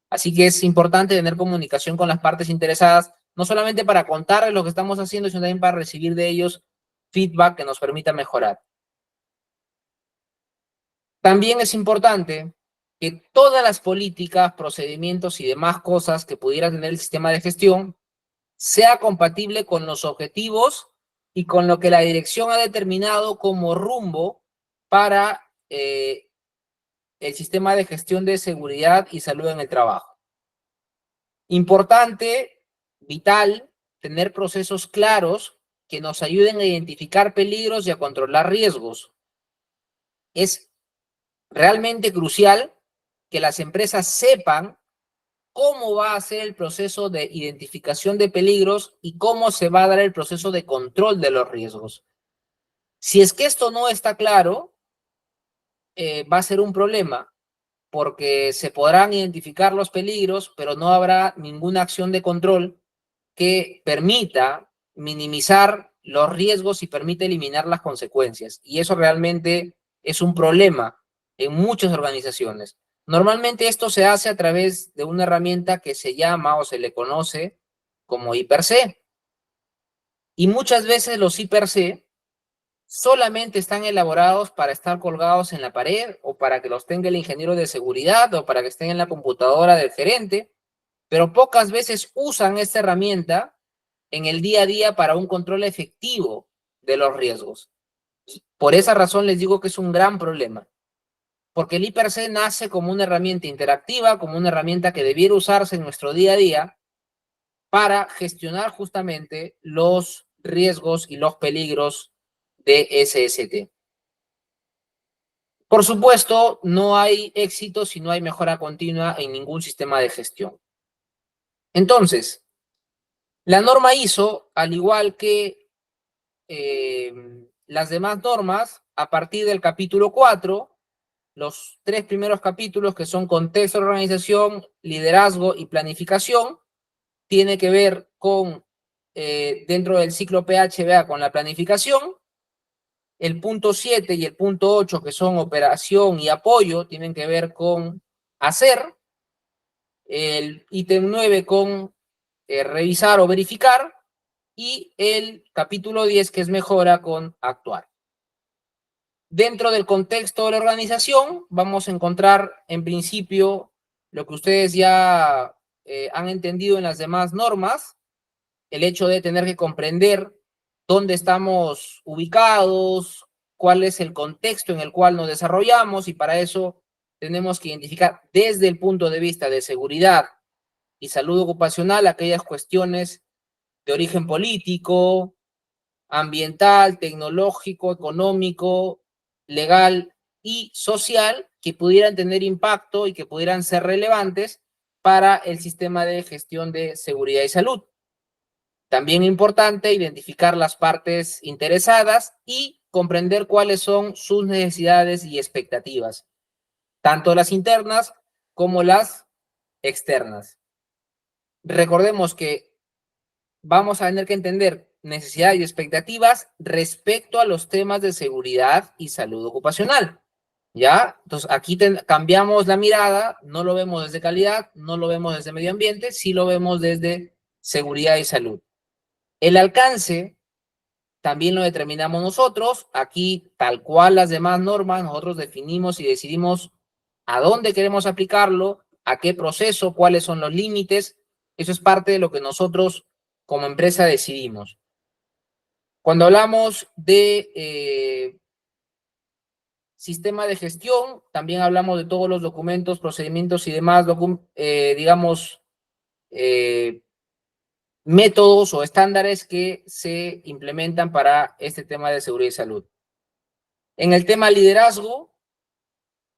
Así que es importante tener comunicación con las partes interesadas, no solamente para contarles lo que estamos haciendo, sino también para recibir de ellos feedback que nos permita mejorar. También es importante que todas las políticas, procedimientos y demás cosas que pudiera tener el sistema de gestión sea compatible con los objetivos y con lo que la dirección ha determinado como rumbo para el sistema de gestión de seguridad y salud en el trabajo. Importante, vital, tener procesos claros que nos ayuden a identificar peligros y a controlar riesgos. Es realmente crucial que las empresas sepan cómo va a ser el proceso de identificación de peligros y cómo se va a dar el proceso de control de los riesgos. Si es que esto no está claro, va a ser un problema, porque se podrán identificar los peligros, pero no habrá ninguna acción de control que permita minimizar los riesgos y permita eliminar las consecuencias. Y eso realmente es un problema en muchas organizaciones. Normalmente esto se hace a través de una herramienta que se llama o se le conoce como IPRC. Y muchas veces los IPRC solamente están elaborados para estar colgados en la pared o para que los tenga el ingeniero de seguridad o para que estén en la computadora del gerente, pero pocas veces usan esta herramienta en el día a día para un control efectivo de los riesgos. Por esa razón les digo que es un gran problema, porque el I+C nace como una herramienta interactiva, como una herramienta que debiera usarse en nuestro día a día para gestionar justamente los riesgos y los peligros de SST. Por supuesto, no hay éxito si no hay mejora continua en ningún sistema de gestión. Entonces, la norma ISO, al igual que las demás normas, a partir del capítulo 4, los 3 primeros capítulos, que son contexto de organización, liderazgo y planificación, tiene que ver con, dentro del ciclo PHBA, con la planificación. El punto 7 y el punto 8, que son operación y apoyo, tienen que ver con hacer. El ítem 9 con revisar o verificar. Y el capítulo 10, que es mejora, con actuar. Dentro del contexto de la organización, vamos a encontrar, en principio, lo que ustedes ya han entendido en las demás normas, el hecho de tener que comprender dónde estamos ubicados, cuál es el contexto en el cual nos desarrollamos, y para eso tenemos que identificar desde el punto de vista de seguridad y salud ocupacional aquellas cuestiones de origen político, ambiental, tecnológico, económico, legal y social que pudieran tener impacto y que pudieran ser relevantes para el sistema de gestión de seguridad y salud. También importante identificar las partes interesadas y comprender cuáles son sus necesidades y expectativas, tanto las internas como las externas. Recordemos que vamos a tener que entender necesidades y expectativas respecto a los temas de seguridad y salud ocupacional, ¿ya? Entonces, aquí cambiamos la mirada, no lo vemos desde calidad, no lo vemos desde medio ambiente, sí lo vemos desde seguridad y salud. El alcance también lo determinamos nosotros. Aquí, tal cual las demás normas, nosotros definimos y decidimos a dónde queremos aplicarlo, a qué proceso, cuáles son los límites. Eso es parte de lo que nosotros como empresa decidimos. Cuando hablamos de sistema de gestión, también hablamos de todos los documentos, procedimientos y demás, digamos, métodos o estándares que se implementan para este tema de seguridad y salud. En el tema liderazgo,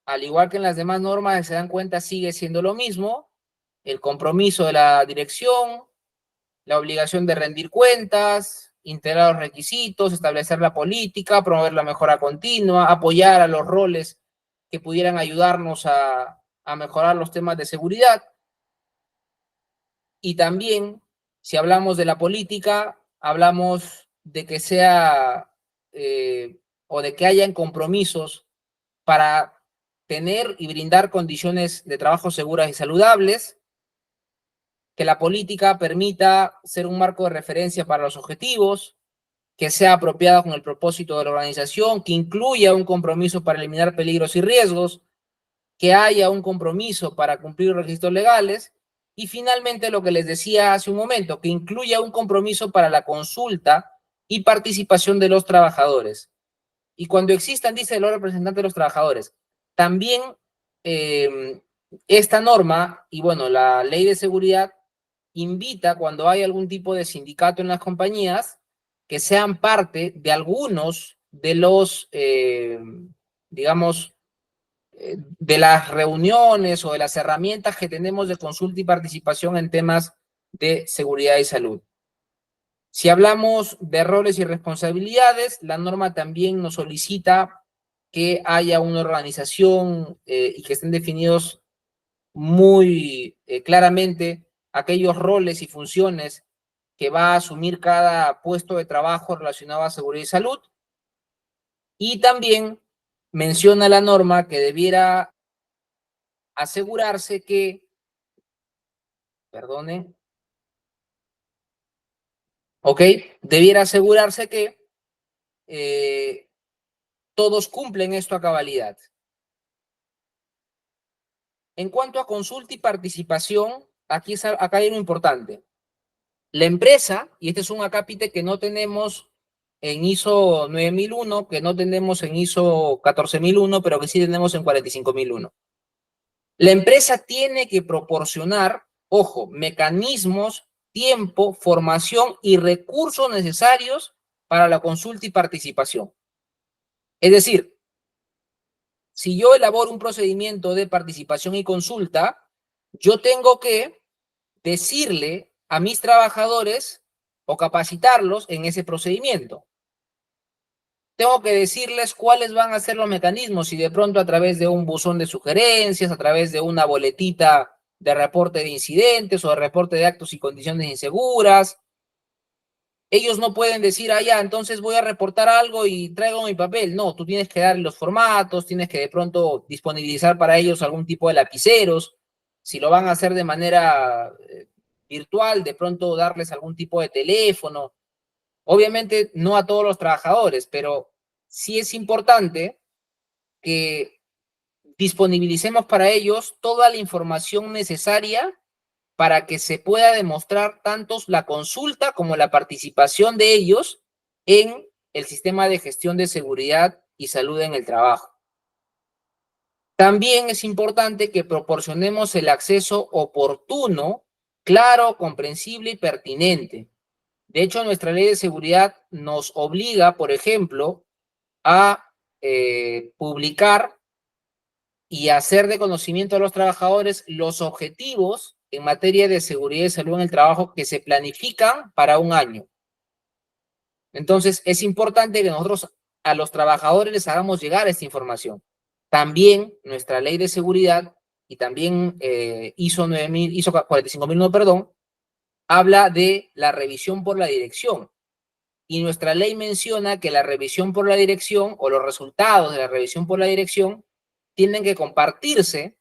al igual que en las demás normas, se dan cuenta, sigue siendo lo mismo. El compromiso de la dirección, la obligación de rendir cuentas, integrar los requisitos, establecer la política, promover la mejora continua, apoyar a los roles que pudieran ayudarnos a mejorar los temas de seguridad. Y también, si hablamos de la política, hablamos de que sea o de que hayan compromisos para tener y brindar condiciones de trabajo seguras y saludables, que la política permita ser un marco de referencia para los objetivos, que sea apropiada con el propósito de la organización, que incluya un compromiso para eliminar peligros y riesgos, que haya un compromiso para cumplir los requisitos legales, y finalmente lo que les decía hace un momento, que incluya un compromiso para la consulta y participación de los trabajadores. Y cuando existan, dice los representantes de los trabajadores, también esta norma y bueno, la ley de seguridad invita, cuando hay algún tipo de sindicato en las compañías, que sean parte de algunos de los, digamos, de las reuniones o de las herramientas que tenemos de consulta y participación en temas de seguridad y salud. Si hablamos de roles y responsabilidades, la norma también nos solicita que haya una organización y que estén definidos muy claramente aquellos roles y funciones que va a asumir cada puesto de trabajo relacionado a seguridad y salud. Y también menciona la norma que debiera asegurarse que, perdone, ok, debiera asegurarse que todos cumplen esto a cabalidad. En cuanto a consulta y participación, acá hay algo importante. La empresa, y este es un acápite que no tenemos en ISO 9001, que no tenemos en ISO 14001, pero que sí tenemos en 45001. La empresa tiene que proporcionar, ojo, mecanismos, tiempo, formación y recursos necesarios para la consulta y participación. Es decir, si yo elaboro un procedimiento de participación y consulta, yo tengo que decirle a mis trabajadores o capacitarlos en ese procedimiento. Tengo que decirles cuáles van a ser los mecanismos y de pronto a través de un buzón de sugerencias, a través de una boletita de reporte de incidentes o de reporte de actos y condiciones inseguras. Ellos no pueden decir, ah, ya, entonces voy a reportar algo y traigo mi papel. No, tú tienes que darle los formatos, tienes que de pronto disponibilizar para ellos algún tipo de lapiceros. Si lo van a hacer de manera virtual, de pronto darles algún tipo de teléfono. Obviamente no a todos los trabajadores, pero sí es importante que disponibilicemos para ellos toda la información necesaria para que se pueda demostrar tanto la consulta como la participación de ellos en el sistema de gestión de seguridad y salud en el trabajo. También es importante que proporcionemos el acceso oportuno, claro, comprensible y pertinente. De hecho, nuestra ley de seguridad nos obliga, por ejemplo, a publicar y hacer de conocimiento a los trabajadores los objetivos en materia de seguridad y salud en el trabajo que se planifican para un año. Entonces, es importante que nosotros a los trabajadores les hagamos llegar esta información. También nuestra ley de seguridad y también ISO 45001, perdón, habla de la revisión por la dirección. Y nuestra ley menciona que la revisión por la dirección o los resultados de la revisión por la dirección tienen que compartirse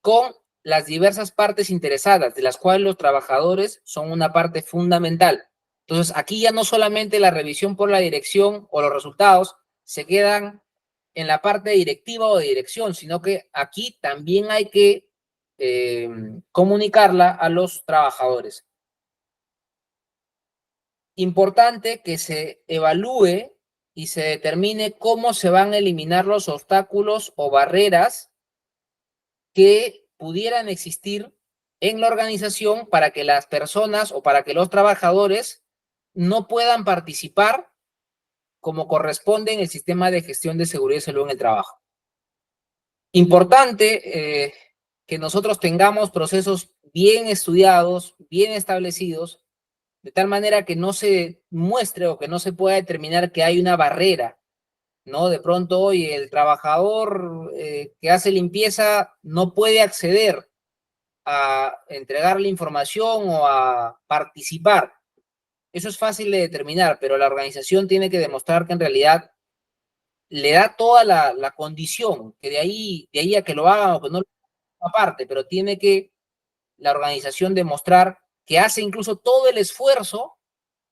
con las diversas partes interesadas, de las cuales los trabajadores son una parte fundamental. Entonces, aquí ya no solamente la revisión por la dirección o los resultados se quedan en la parte directiva o de dirección, sino que aquí también hay que comunicarla a los trabajadores. Importante que se evalúe y se determine cómo se van a eliminar los obstáculos o barreras que pudieran existir en la organización para que las personas o para que los trabajadores no puedan participar como corresponde en el sistema de gestión de seguridad y salud en el trabajo. Importante que nosotros tengamos procesos bien estudiados, bien establecidos, de tal manera que no se muestre o que no se pueda determinar que hay una barrera, ¿no? De pronto hoy el trabajador que hace limpieza no puede acceder a entregar la información o a participar. Eso es fácil de determinar, pero la organización tiene que demostrar que en realidad le da toda la condición, que de ahí a que lo hagan o que no lo hagan aparte, pero tiene que la organización demostrar que hace incluso todo el esfuerzo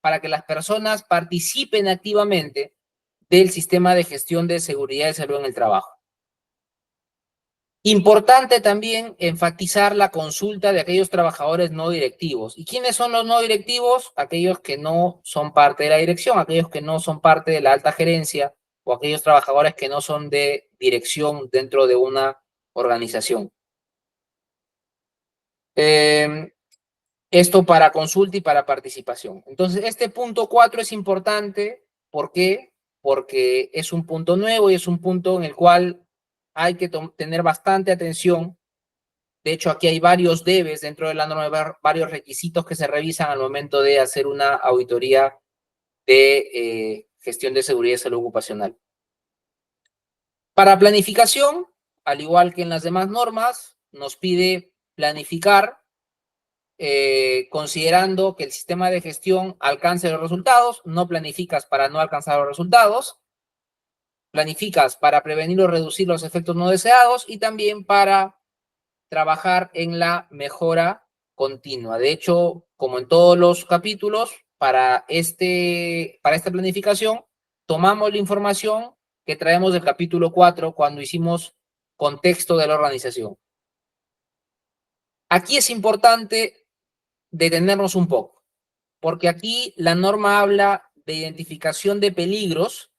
para que las personas participen activamente del sistema de gestión de seguridad y salud en el trabajo. Importante también enfatizar la consulta de aquellos trabajadores no directivos. ¿Y quiénes son los no directivos? Aquellos que no son parte de la dirección, aquellos que no son parte de la alta gerencia o aquellos trabajadores que no son de dirección dentro de una organización. Esto para consulta y para participación. Entonces, este punto 4 es importante. ¿Por qué? Porque es un punto nuevo y es un punto en el cual hay que tener bastante atención. De hecho, aquí hay varios debes dentro de la norma, varios requisitos que se revisan al momento de hacer una auditoría de gestión de seguridad y salud ocupacional. Para planificación, al igual que en las demás normas, nos pide planificar considerando que el sistema de gestión alcance los resultados. No planificas para no alcanzar los resultados. Planificas para prevenir o reducir los efectos no deseados y también para trabajar en la mejora continua. De hecho, como en todos los capítulos, para esta planificación tomamos la información que traemos del capítulo 4 cuando hicimos contexto de la organización. Aquí es importante detenernos un poco, porque aquí la norma habla de identificación de peligros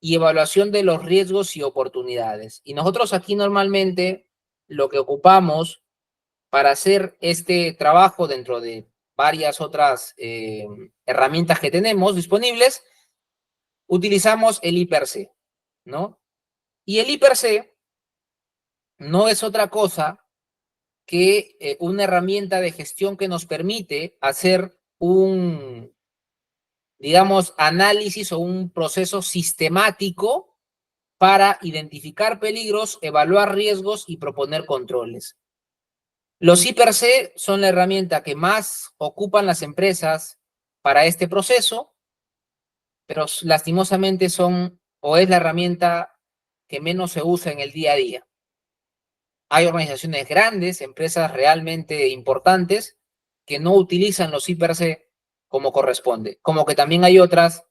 y evaluación de los riesgos y oportunidades. Y nosotros aquí normalmente lo que ocupamos para hacer este trabajo dentro de varias otras herramientas que tenemos disponibles, utilizamos el I+C, ¿no? Y el I+C no es otra cosa que una herramienta de gestión que nos permite hacer un, digamos, análisis o un proceso sistemático para identificar peligros, evaluar riesgos y proponer controles. Los I+C son la herramienta que más ocupan las empresas para este proceso, pero lastimosamente son o es la herramienta que menos se usa en el día a día. Hay organizaciones grandes, empresas realmente importantes, que no utilizan los I+C como corresponde. Como que también hay otras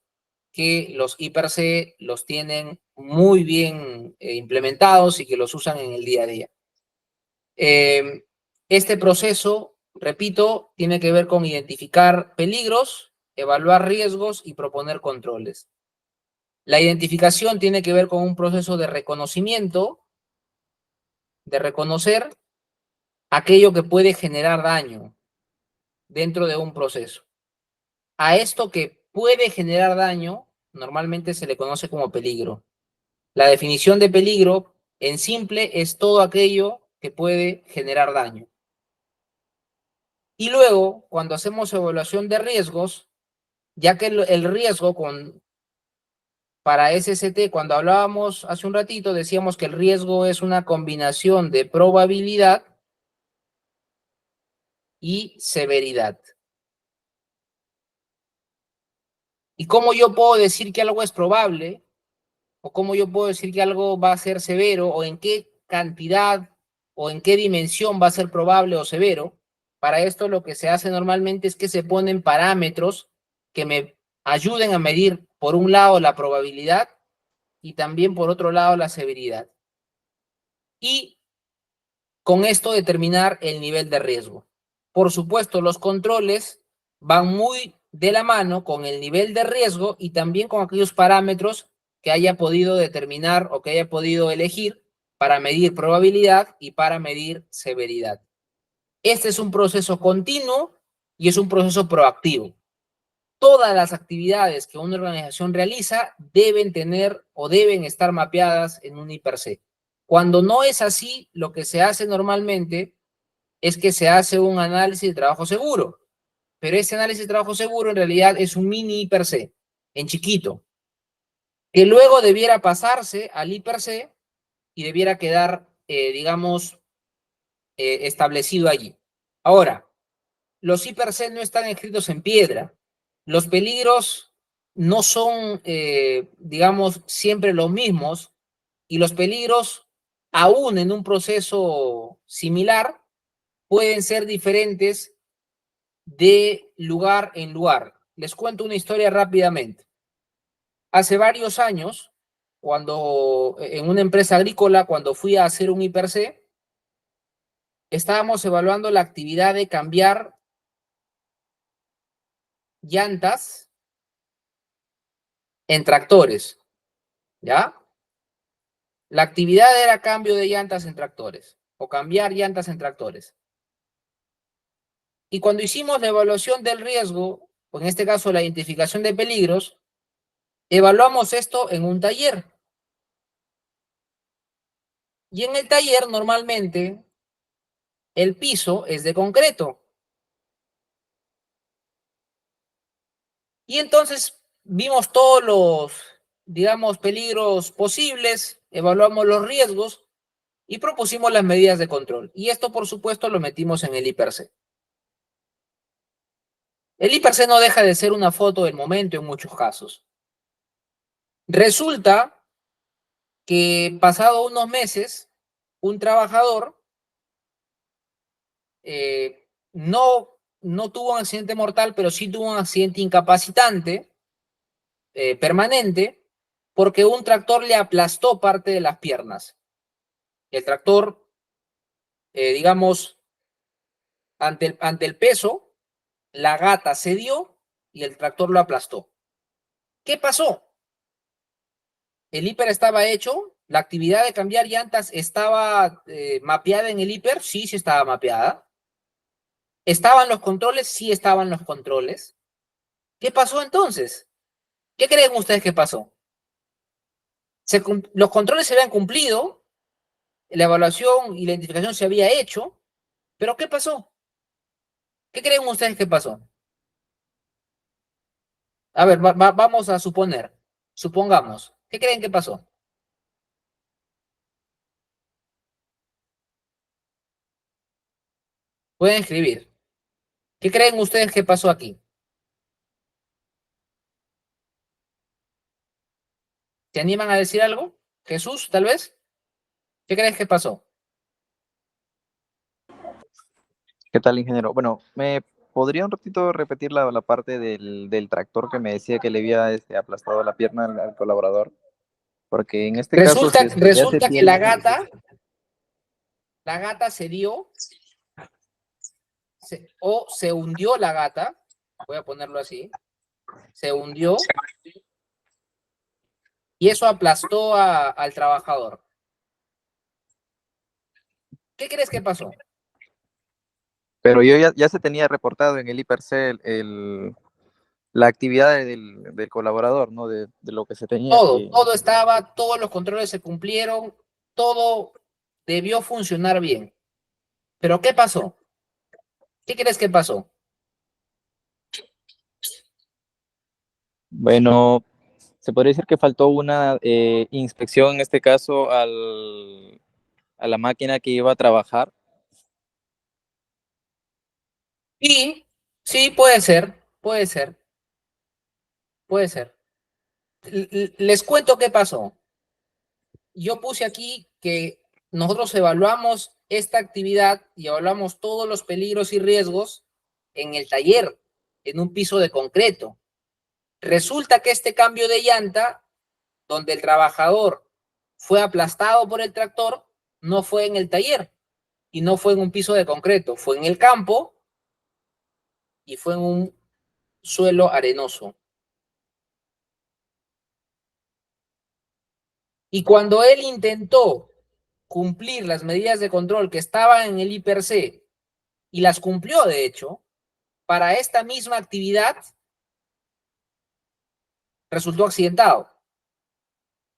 que los I+C los tienen muy bien implementados y que los usan en el día a día. Este proceso, repito, tiene que ver con identificar peligros, evaluar riesgos y proponer controles. La identificación tiene que ver con un proceso de reconocimiento, de reconocer aquello que puede generar daño dentro de un proceso. A esto que puede generar daño, normalmente se le conoce como peligro. La definición de peligro, en simple, es todo aquello que puede generar daño. Y luego, cuando hacemos evaluación de riesgos, ya que el riesgo para SST, cuando hablábamos hace un ratito, decíamos que el riesgo es una combinación de probabilidad y severidad. ¿Y cómo yo puedo decir que algo es probable? ¿O cómo yo puedo decir que algo va a ser severo? ¿O en qué cantidad o en qué dimensión va a ser probable o severo? Para esto lo que se hace normalmente es que se ponen parámetros que me ayuden a medir, por un lado, la probabilidad y también, por otro lado, la severidad. Y con esto determinar el nivel de riesgo. Por supuesto, los controles van muy de la mano con el nivel de riesgo y también con aquellos parámetros que haya podido determinar o que haya podido elegir para medir probabilidad y para medir severidad. Este es un proceso continuo y es un proceso proactivo. Todas las actividades que una organización realiza deben tener o deben estar mapeadas en un I+C. Cuando no es así, lo que se hace normalmente es que se hace un análisis de trabajo seguro, pero ese análisis de trabajo seguro en realidad es un mini I+C, en chiquito, que luego debiera pasarse al I+C y debiera quedar, digamos, establecido allí. Ahora, los I+C no están escritos en piedra. Los peligros no son, digamos, siempre los mismos y los peligros, aún en un proceso similar, pueden ser diferentes de lugar en lugar. Les cuento una historia rápidamente. Hace varios años, cuando en una empresa agrícola, cuando fui a hacer un I+C, estábamos evaluando la actividad de cambiar llantas en tractores, ¿ya? La actividad era cambio de llantas en tractores o cambiar llantas en tractores. Y cuando hicimos la evaluación del riesgo, o en este caso la identificación de peligros, evaluamos esto en un taller. Y en el taller normalmente el piso es de concreto. Y entonces vimos todos los, digamos, peligros posibles, evaluamos los riesgos y propusimos las medidas de control. Y esto, por supuesto, lo metimos en el I+C. El I+C no deja de ser una foto del momento en muchos casos. Resulta que pasado unos meses, un trabajador no tuvo un accidente mortal, pero sí tuvo un accidente incapacitante permanente, porque un tractor le aplastó parte de las piernas. El tractor, digamos, ante el peso, la gata cedió y el tractor lo aplastó. ¿Qué pasó? El hiper estaba hecho, la actividad de cambiar llantas estaba mapeada en el hiper, sí estaba mapeada. ¿Estaban los controles? Sí estaban los controles. ¿Qué pasó entonces? ¿Qué creen ustedes que pasó? Los controles se habían cumplido, la evaluación y la identificación se había hecho, pero ¿qué pasó? ¿Qué creen ustedes que pasó? A ver, vamos a suponer, supongamos, ¿qué creen que pasó? Pueden escribir. ¿Qué creen ustedes que pasó aquí? ¿Se animan a decir algo? Jesús, tal vez. ¿Qué crees que pasó? ¿Qué tal, ingeniero? Bueno, ¿me podría un ratito repetir la parte del tractor que me decía que le había aplastado la pierna al colaborador? Porque en este caso, si es que ya se Resulta que tiene... la gata se dio, o se hundió la gata, voy a ponerlo así, se hundió y eso aplastó al trabajador. ¿Qué crees que pasó? Pero yo ya se tenía reportado en el IPRC la actividad del colaborador, ¿no? De lo que se tenía que... Todo estaba, todos los controles se cumplieron, todo debió funcionar bien. ¿Pero qué pasó? ¿Qué crees que pasó? Bueno, se podría decir que faltó una inspección, en este caso, a la máquina que iba a trabajar. Y sí, puede ser, puede ser, puede ser. Les cuento qué pasó. Yo puse aquí que nosotros evaluamos esta actividad y evaluamos todos los peligros y riesgos en el taller, en un piso de concreto. Resulta que este cambio de llanta, donde el trabajador fue aplastado por el tractor, no fue en el taller y no fue en un piso de concreto, fue en el campo y fue en un suelo arenoso. Y cuando él intentó cumplir las medidas de control que estaban en el IPRC, y las cumplió de hecho, para esta misma actividad, resultó accidentado.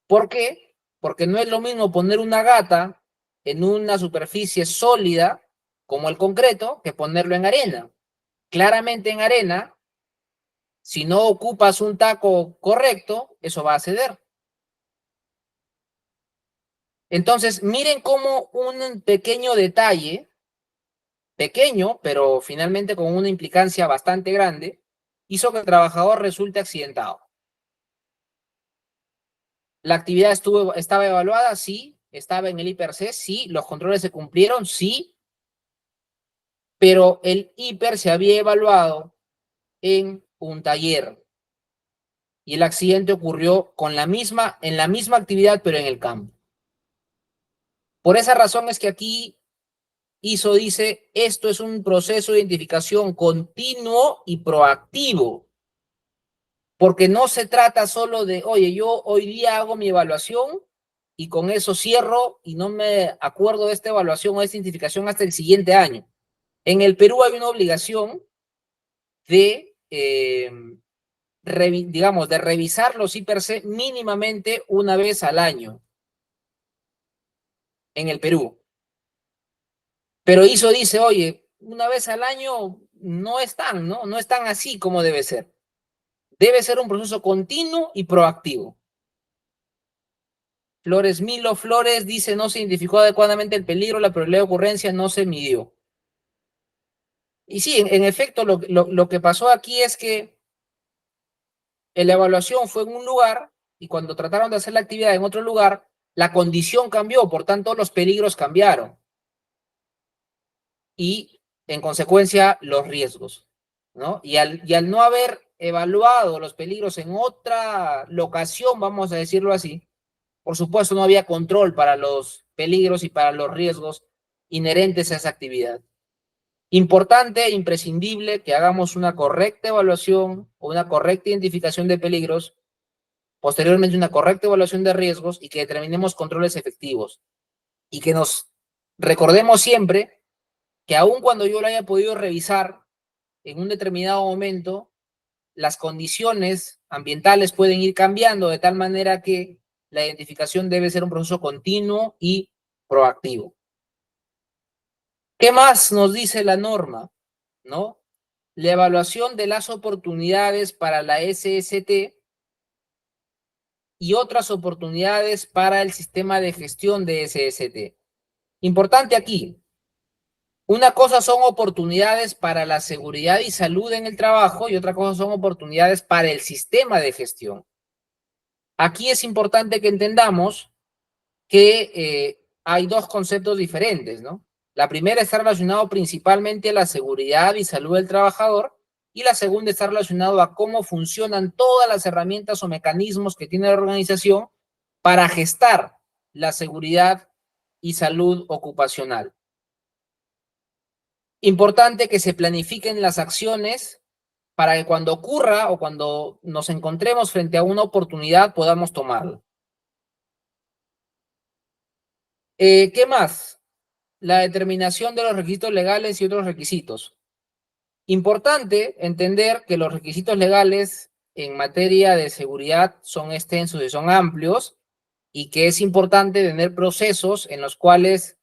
¿Por qué? Porque no es lo mismo poner una gata en una superficie sólida como el concreto que ponerlo en arena. Claramente en arena, si no ocupas un taco correcto, eso va a ceder. Entonces, miren cómo un pequeño detalle, pequeño, pero finalmente con una implicancia bastante grande, hizo que el trabajador resulte accidentado. ¿La actividad estaba evaluada? Sí. ¿Estaba en el IPRC? Sí. ¿Los controles se cumplieron? Sí. Pero el hiper se había evaluado en un taller y el accidente ocurrió en la misma actividad, pero en el campo. Por esa razón es que aquí ISO dice, esto es un proceso de identificación continuo y proactivo, porque no se trata solo de, oye, yo hoy día hago mi evaluación y con eso cierro y no me acuerdo de esta evaluación o de esta identificación hasta el siguiente año. En el Perú hay una obligación de, digamos, de revisar los IPRC mínimamente una vez al año en el Perú. Pero ISO dice, oye, una vez al año no están, ¿no? No están así como debe ser. Debe ser un proceso continuo y proactivo. Flores dice, no se identificó adecuadamente el peligro, la probabilidad de ocurrencia no se midió. Y sí, en efecto, lo que pasó aquí es que la evaluación fue en un lugar y cuando trataron de hacer la actividad en otro lugar, la condición cambió, por tanto, los peligros cambiaron. Y, en consecuencia, los riesgos, ¿no? Y al no haber evaluado los peligros en otra locación, vamos a decirlo así, por supuesto no había control para los peligros y para los riesgos inherentes a esa actividad. Importante e imprescindible que hagamos una correcta evaluación o una correcta identificación de peligros, posteriormente una correcta evaluación de riesgos y que determinemos controles efectivos. Y que nos recordemos siempre que aun cuando yo lo haya podido revisar en un determinado momento, las condiciones ambientales pueden ir cambiando de tal manera que la identificación debe ser un proceso continuo y proactivo. ¿Qué más nos dice la norma? ¿No? La evaluación de las oportunidades para la SST y otras oportunidades para el sistema de gestión de SST. Importante aquí, una cosa son oportunidades para la seguridad y salud en el trabajo y otra cosa son oportunidades para el sistema de gestión. Aquí es importante que entendamos que hay dos conceptos diferentes, ¿no? La primera está relacionado principalmente a la seguridad y salud del trabajador y la segunda está relacionado a cómo funcionan todas las herramientas o mecanismos que tiene la organización para gestar la seguridad y salud ocupacional. Importante que se planifiquen las acciones para que cuando ocurra o cuando nos encontremos frente a una oportunidad podamos tomarla. ¿Qué más? La determinación de los requisitos legales y otros requisitos. Importante entender que los requisitos legales en materia de seguridad son extensos y son amplios y que es importante tener procesos en los cuales,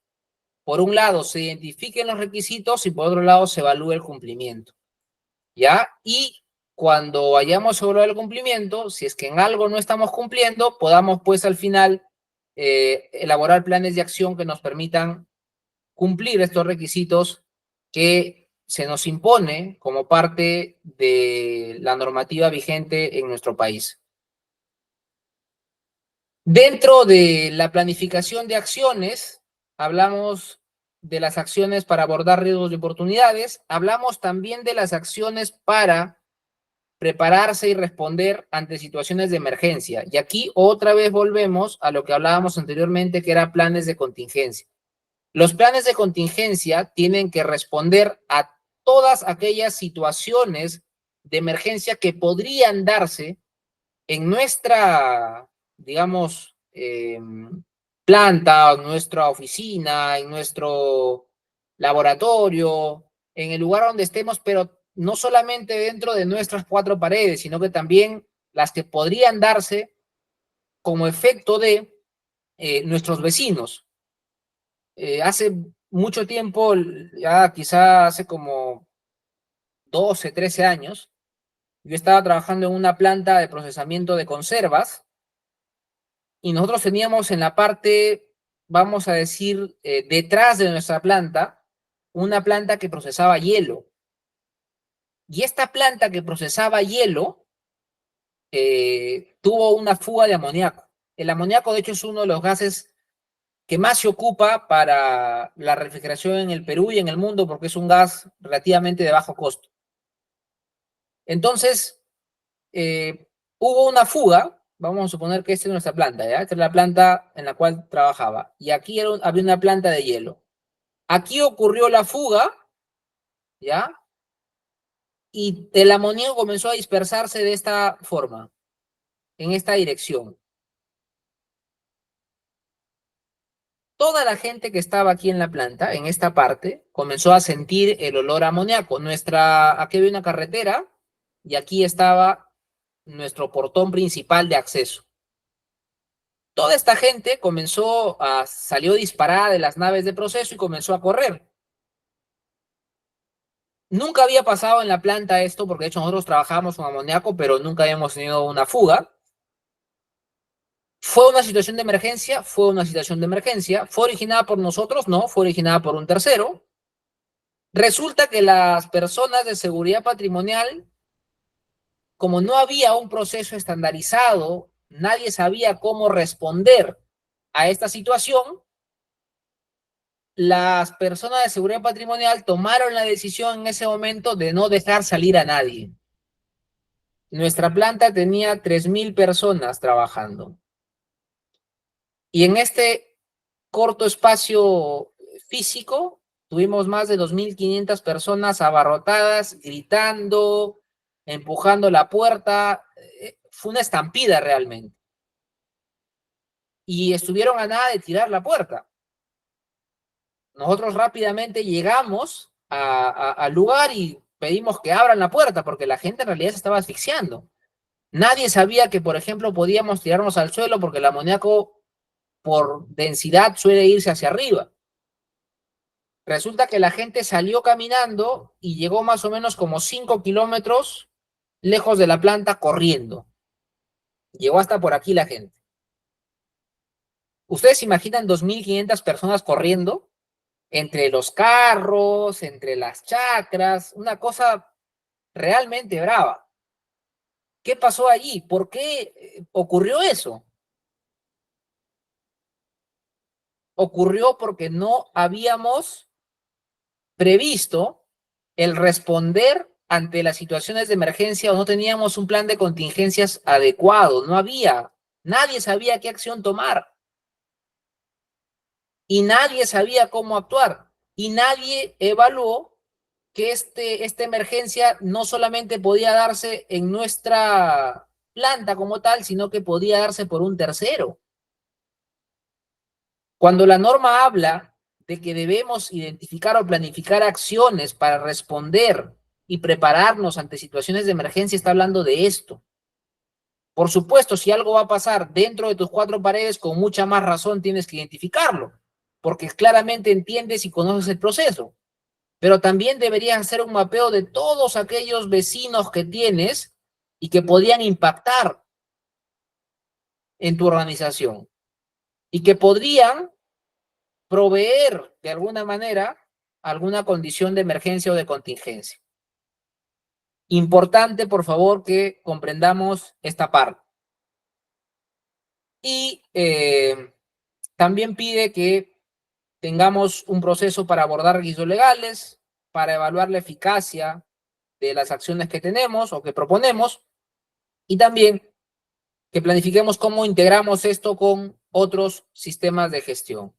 por un lado, se identifiquen los requisitos y por otro lado, se evalúe el cumplimiento. ¿Ya? Y cuando hayamos evaluado el cumplimiento, si es que en algo no estamos cumpliendo, podamos pues al final elaborar planes de acción que nos permitan cumplir estos requisitos que se nos impone como parte de la normativa vigente en nuestro país. Dentro de la planificación de acciones, hablamos de las acciones para abordar riesgos y oportunidades, hablamos también de las acciones para prepararse y responder ante situaciones de emergencia. Y aquí otra vez volvemos a lo que hablábamos anteriormente, que eran planes de contingencia. Los planes de contingencia tienen que responder a todas aquellas situaciones de emergencia que podrían darse en nuestra, digamos, planta, en nuestra oficina, en nuestro laboratorio, en el lugar donde estemos, pero no solamente dentro de nuestras cuatro paredes, sino que también las que podrían darse como efecto de nuestros vecinos. Hace mucho tiempo, ya quizá hace como 12, 13 años, yo estaba trabajando en una planta de procesamiento de conservas y nosotros teníamos en la parte, vamos a decir, detrás de nuestra planta, una planta que procesaba hielo. Y esta planta que procesaba hielo tuvo una fuga de amoníaco. El amoníaco, de hecho, es uno de los gases que más se ocupa para la refrigeración en el Perú y en el mundo porque es un gas relativamente de bajo costo. Entonces, hubo una fuga, vamos a suponer que esta es nuestra planta, ¿ya? Esta es la planta en la cual trabajaba. Y aquí había una planta de hielo. Aquí ocurrió la fuga, ¿ya? Y el amoníaco comenzó a dispersarse de esta forma, en esta dirección. Toda la gente que estaba aquí en la planta, en esta parte, comenzó a sentir el olor a amoníaco. Aquí había una carretera y aquí estaba nuestro portón principal de acceso. Toda esta gente salió disparada de las naves de proceso y comenzó a correr. Nunca había pasado en la planta esto, porque de hecho nosotros trabajábamos con amoníaco, pero nunca habíamos tenido una fuga. ¿Fue una situación de emergencia? Fue una situación de emergencia. ¿Fue originada por nosotros? No, fue originada por un tercero. Resulta que las personas de seguridad patrimonial, como no había un proceso estandarizado, nadie sabía cómo responder a esta situación, las personas de seguridad patrimonial tomaron la decisión en ese momento de no dejar salir a nadie. nuestra planta tenía 3.000 personas trabajando. Y en este corto espacio físico tuvimos más de 2.500 personas abarrotadas, gritando, empujando la puerta. Fue una estampida realmente. Y estuvieron a nada de tirar la puerta. Nosotros rápidamente llegamos al lugar y pedimos que abran la puerta porque la gente en realidad se estaba asfixiando. Nadie sabía que, por ejemplo, podíamos tirarnos al suelo porque el amoníaco por densidad suele irse hacia arriba. Resulta que la gente salió caminando y llegó más o menos como 5 kilómetros lejos de la planta corriendo. Llegó hasta por aquí la gente. ¿Ustedes se imaginan 2.500 personas corriendo? Entre los carros, entre las chacras, una cosa realmente brava. ¿Qué pasó allí? ¿Por qué ocurrió eso? Ocurrió porque no habíamos previsto el responder ante las situaciones de emergencia o no teníamos un plan de contingencias adecuado. No había, nadie sabía qué acción tomar y nadie sabía cómo actuar y nadie evaluó que esta emergencia no solamente podía darse en nuestra planta como tal, sino que podía darse por un tercero. Cuando la norma habla de que debemos identificar o planificar acciones para responder y prepararnos ante situaciones de emergencia, está hablando de esto. Por supuesto, si algo va a pasar dentro de tus 4 paredes, con mucha más razón tienes que identificarlo, porque claramente entiendes y conoces el proceso. Pero también deberías hacer un mapeo de todos aquellos vecinos que tienes y que podían impactar en tu organización y que podrían proveer de alguna manera alguna condición de emergencia o de contingencia. Importante, por favor, que comprendamos esta parte. Y también pide que tengamos un proceso para abordar riesgos legales, para evaluar la eficacia de las acciones que tenemos o que proponemos, y también que planifiquemos cómo integramos esto con otros sistemas de gestión.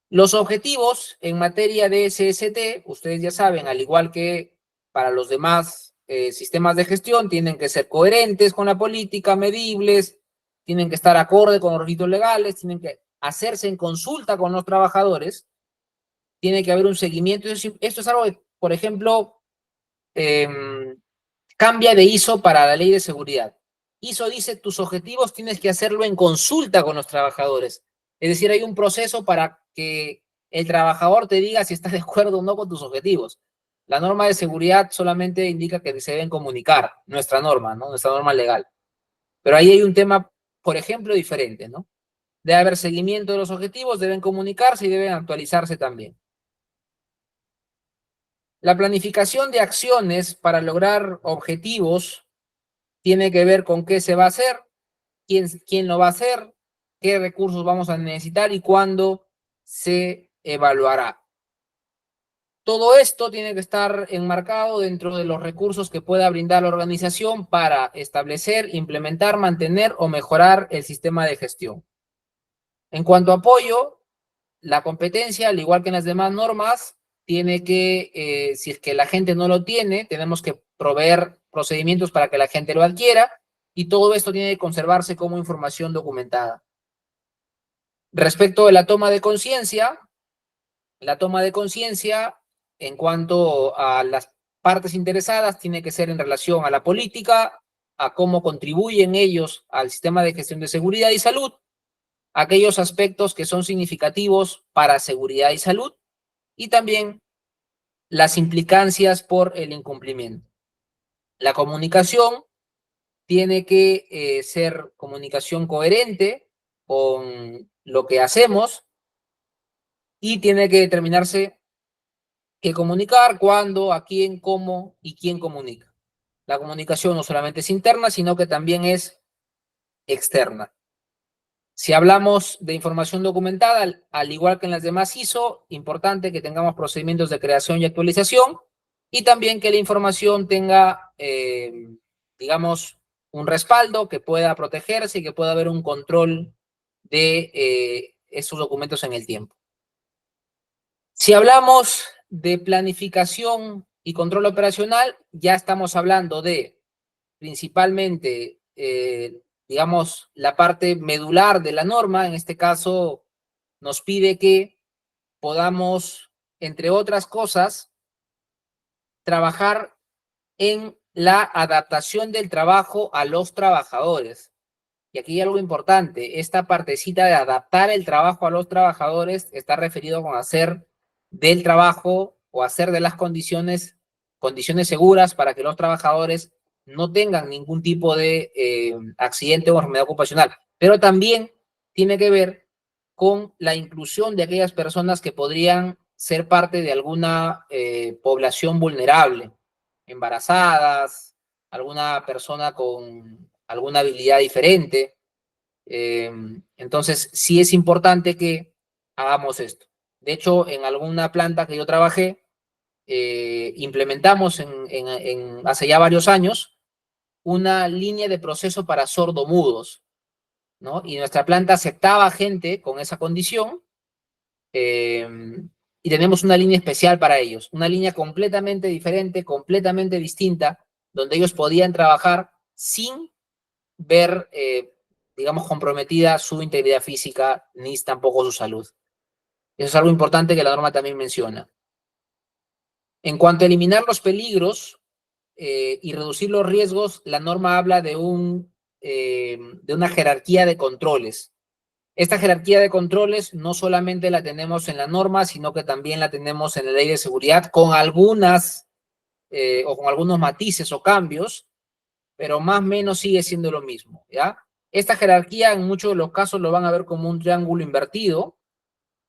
Los objetivos en materia de SST, ustedes ya saben, al igual que para los demás sistemas de gestión, tienen que ser coherentes con la política, medibles, tienen que estar acorde con los requisitos legales, tienen que hacerse en consulta con los trabajadores, tiene que haber un seguimiento. Esto es algo que, por ejemplo, cambia de ISO para la ley de seguridad. ISO dice tus objetivos tienes que hacerlo en consulta con los trabajadores. Es decir, hay un proceso para que el trabajador te diga si está de acuerdo o no con tus objetivos. La norma de seguridad solamente indica que se deben comunicar, nuestra norma, ¿no? Nuestra norma legal. Pero ahí hay un tema, por ejemplo, diferente, ¿no? Debe haber seguimiento de los objetivos, deben comunicarse y deben actualizarse también. La planificación de acciones para lograr objetivos tiene que ver con qué se va a hacer, quién lo va a hacer, qué recursos vamos a necesitar y cuándo se evaluará. Todo esto tiene que estar enmarcado dentro de los recursos que pueda brindar la organización para establecer, implementar, mantener o mejorar el sistema de gestión. En cuanto a apoyo, la competencia, al igual que en las demás normas, tiene que, si es que la gente no lo tiene, tenemos que proveer procedimientos para que la gente lo adquiera y todo esto tiene que conservarse como información documentada. Respecto de la toma de conciencia en cuanto a las partes interesadas tiene que ser en relación a la política, a cómo contribuyen ellos al sistema de gestión de seguridad y salud, aquellos aspectos que son significativos para seguridad y salud y también las implicancias por el incumplimiento. La comunicación tiene que ser comunicación coherente con lo que hacemos y tiene que determinarse qué comunicar, cuándo, a quién, cómo y quién comunica. La comunicación no solamente es interna, sino que también es externa. Si hablamos de información documentada, al igual que en las demás ISO, importante que tengamos procedimientos de creación y actualización y también que la información tenga digamos, un respaldo que pueda protegerse y que pueda haber un control de esos documentos en el tiempo. Si hablamos de planificación y control operacional, ya estamos hablando de principalmente, digamos, la parte medular de la norma. En este caso, nos pide que podamos, entre otras cosas, trabajar en la adaptación del trabajo a los trabajadores. Y aquí hay algo importante, esta partecita de adaptar el trabajo a los trabajadores está referido con hacer del trabajo o hacer de las condiciones seguras para que los trabajadores no tengan ningún tipo de accidente o enfermedad ocupacional. Pero también tiene que ver con la inclusión de aquellas personas que podrían ser parte de alguna población vulnerable, embarazadas, alguna persona con alguna habilidad diferente. Entonces, sí es importante que hagamos esto. De hecho, en alguna planta que yo trabajé, implementamos hace ya varios años una línea de proceso para sordomudos, ¿no? Y nuestra planta aceptaba gente con esa condición, y tenemos una línea especial para ellos, una línea completamente diferente, completamente distinta, donde ellos podían trabajar sin ver, digamos, comprometida su integridad física ni tampoco su salud. Eso es algo importante que la norma también menciona. En cuanto a eliminar los peligros y reducir los riesgos, la norma habla de una jerarquía de controles. Esta jerarquía de controles no solamente la tenemos en la norma, sino que también la tenemos en la ley de seguridad con algunas o con algunos matices o cambios, pero más o menos sigue siendo lo mismo, ¿ya? Esta jerarquía en muchos de los casos lo van a ver como un triángulo invertido,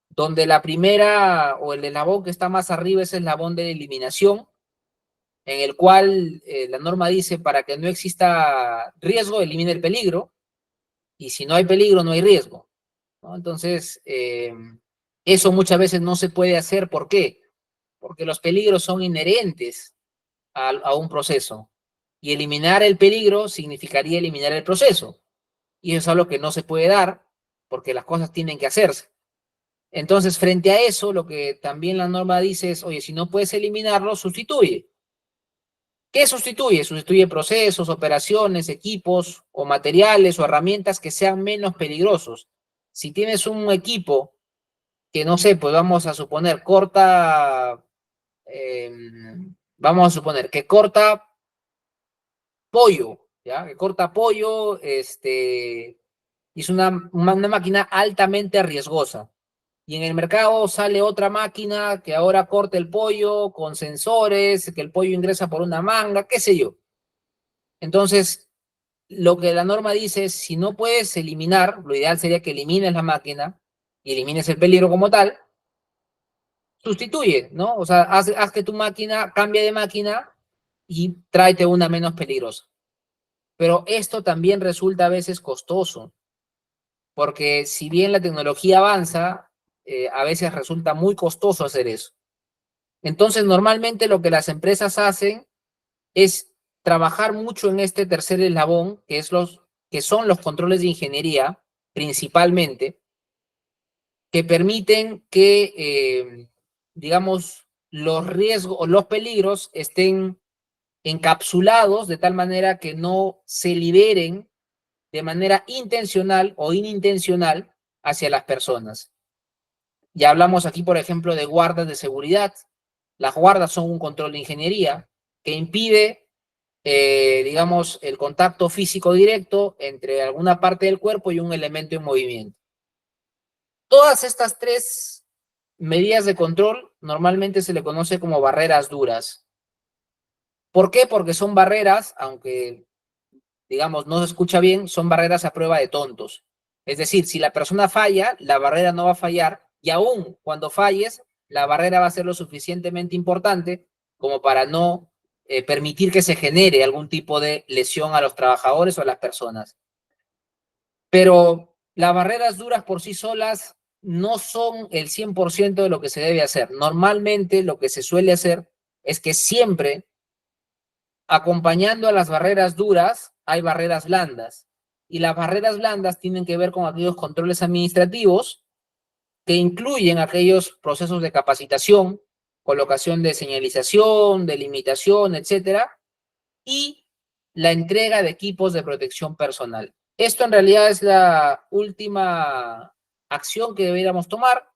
donde la primera o el eslabón que está más arriba es el eslabón de eliminación, en el cual la norma dice para que no exista riesgo, elimine el peligro, y si no hay peligro, no hay riesgo, ¿no? Entonces, eso muchas veces no se puede hacer. ¿Por qué? Porque los peligros son inherentes a un proceso, y eliminar el peligro significaría eliminar el proceso, y eso es algo que no se puede dar porque las cosas tienen que hacerse. Entonces, frente a eso, lo que también la norma dice es, oye, si no puedes eliminarlo, sustituye. ¿Qué sustituye? Sustituye procesos, operaciones, equipos o materiales o herramientas que sean menos peligrosos. Si tienes un equipo que, no sé, pues vamos a suponer, vamos a suponer que corta pollo, ¿ya? Que corta pollo, es una máquina altamente riesgosa. Y en el mercado sale otra máquina que ahora corta el pollo con sensores, que el pollo ingresa por una manga, qué sé yo. Entonces, lo que la norma dice es, si no puedes eliminar, lo ideal sería que elimines la máquina y elimines el peligro como tal, sustituye, ¿no? O sea, haz que tu máquina cambie de máquina y tráete una menos peligrosa. Pero esto también resulta a veces costoso, porque si bien la tecnología avanza, a veces resulta muy costoso hacer eso. Entonces, normalmente lo que las empresas hacen es trabajar mucho en este tercer eslabón, que son los controles de ingeniería, principalmente, que permiten que, digamos, los riesgos o los peligros estén encapsulados de tal manera que no se liberen de manera intencional o inintencional hacia las personas. Ya hablamos aquí, por ejemplo, de guardas de seguridad. Las guardas son un control de ingeniería que impide, digamos, el contacto físico directo entre alguna parte del cuerpo y un elemento en movimiento. Todas estas tres medidas de control normalmente se le conoce como barreras duras. ¿Por qué? Porque son barreras, aunque, digamos, no se escucha bien, son barreras a prueba de tontos. Es decir, si la persona falla, la barrera no va a fallar, y aún cuando falles, la barrera va a ser lo suficientemente importante como para no permitir que se genere algún tipo de lesión a los trabajadores o a las personas. Pero las barreras duras por sí solas no son el 100% de lo que se debe hacer. Normalmente lo que se suele hacer es que siempre acompañando a las barreras duras, hay barreras blandas. Y las barreras blandas tienen que ver con aquellos controles administrativos que incluyen aquellos procesos de capacitación, colocación de señalización, delimitación, etcétera, y la entrega de equipos de protección personal. Esto en realidad es la última acción que deberíamos tomar.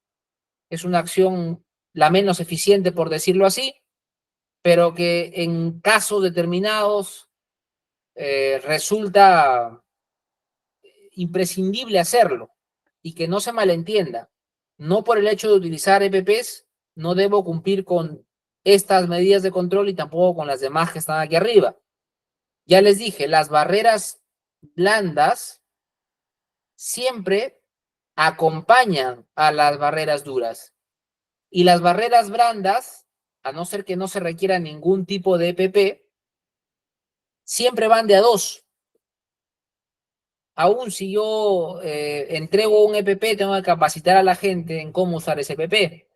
Es una acción la menos eficiente, por decirlo así, pero que en casos determinados resulta imprescindible hacerlo y que no se malentienda. No por el hecho de utilizar EPPs, no debo cumplir con estas medidas de control y tampoco con las demás que están aquí arriba. Ya les dije, las barreras blandas siempre acompañan a las barreras duras. Y las barreras blandas, a no ser que no se requiera ningún tipo de EPP, siempre van de a dos. Aún si yo entrego un EPP, tengo que capacitar a la gente en cómo usar ese EPP.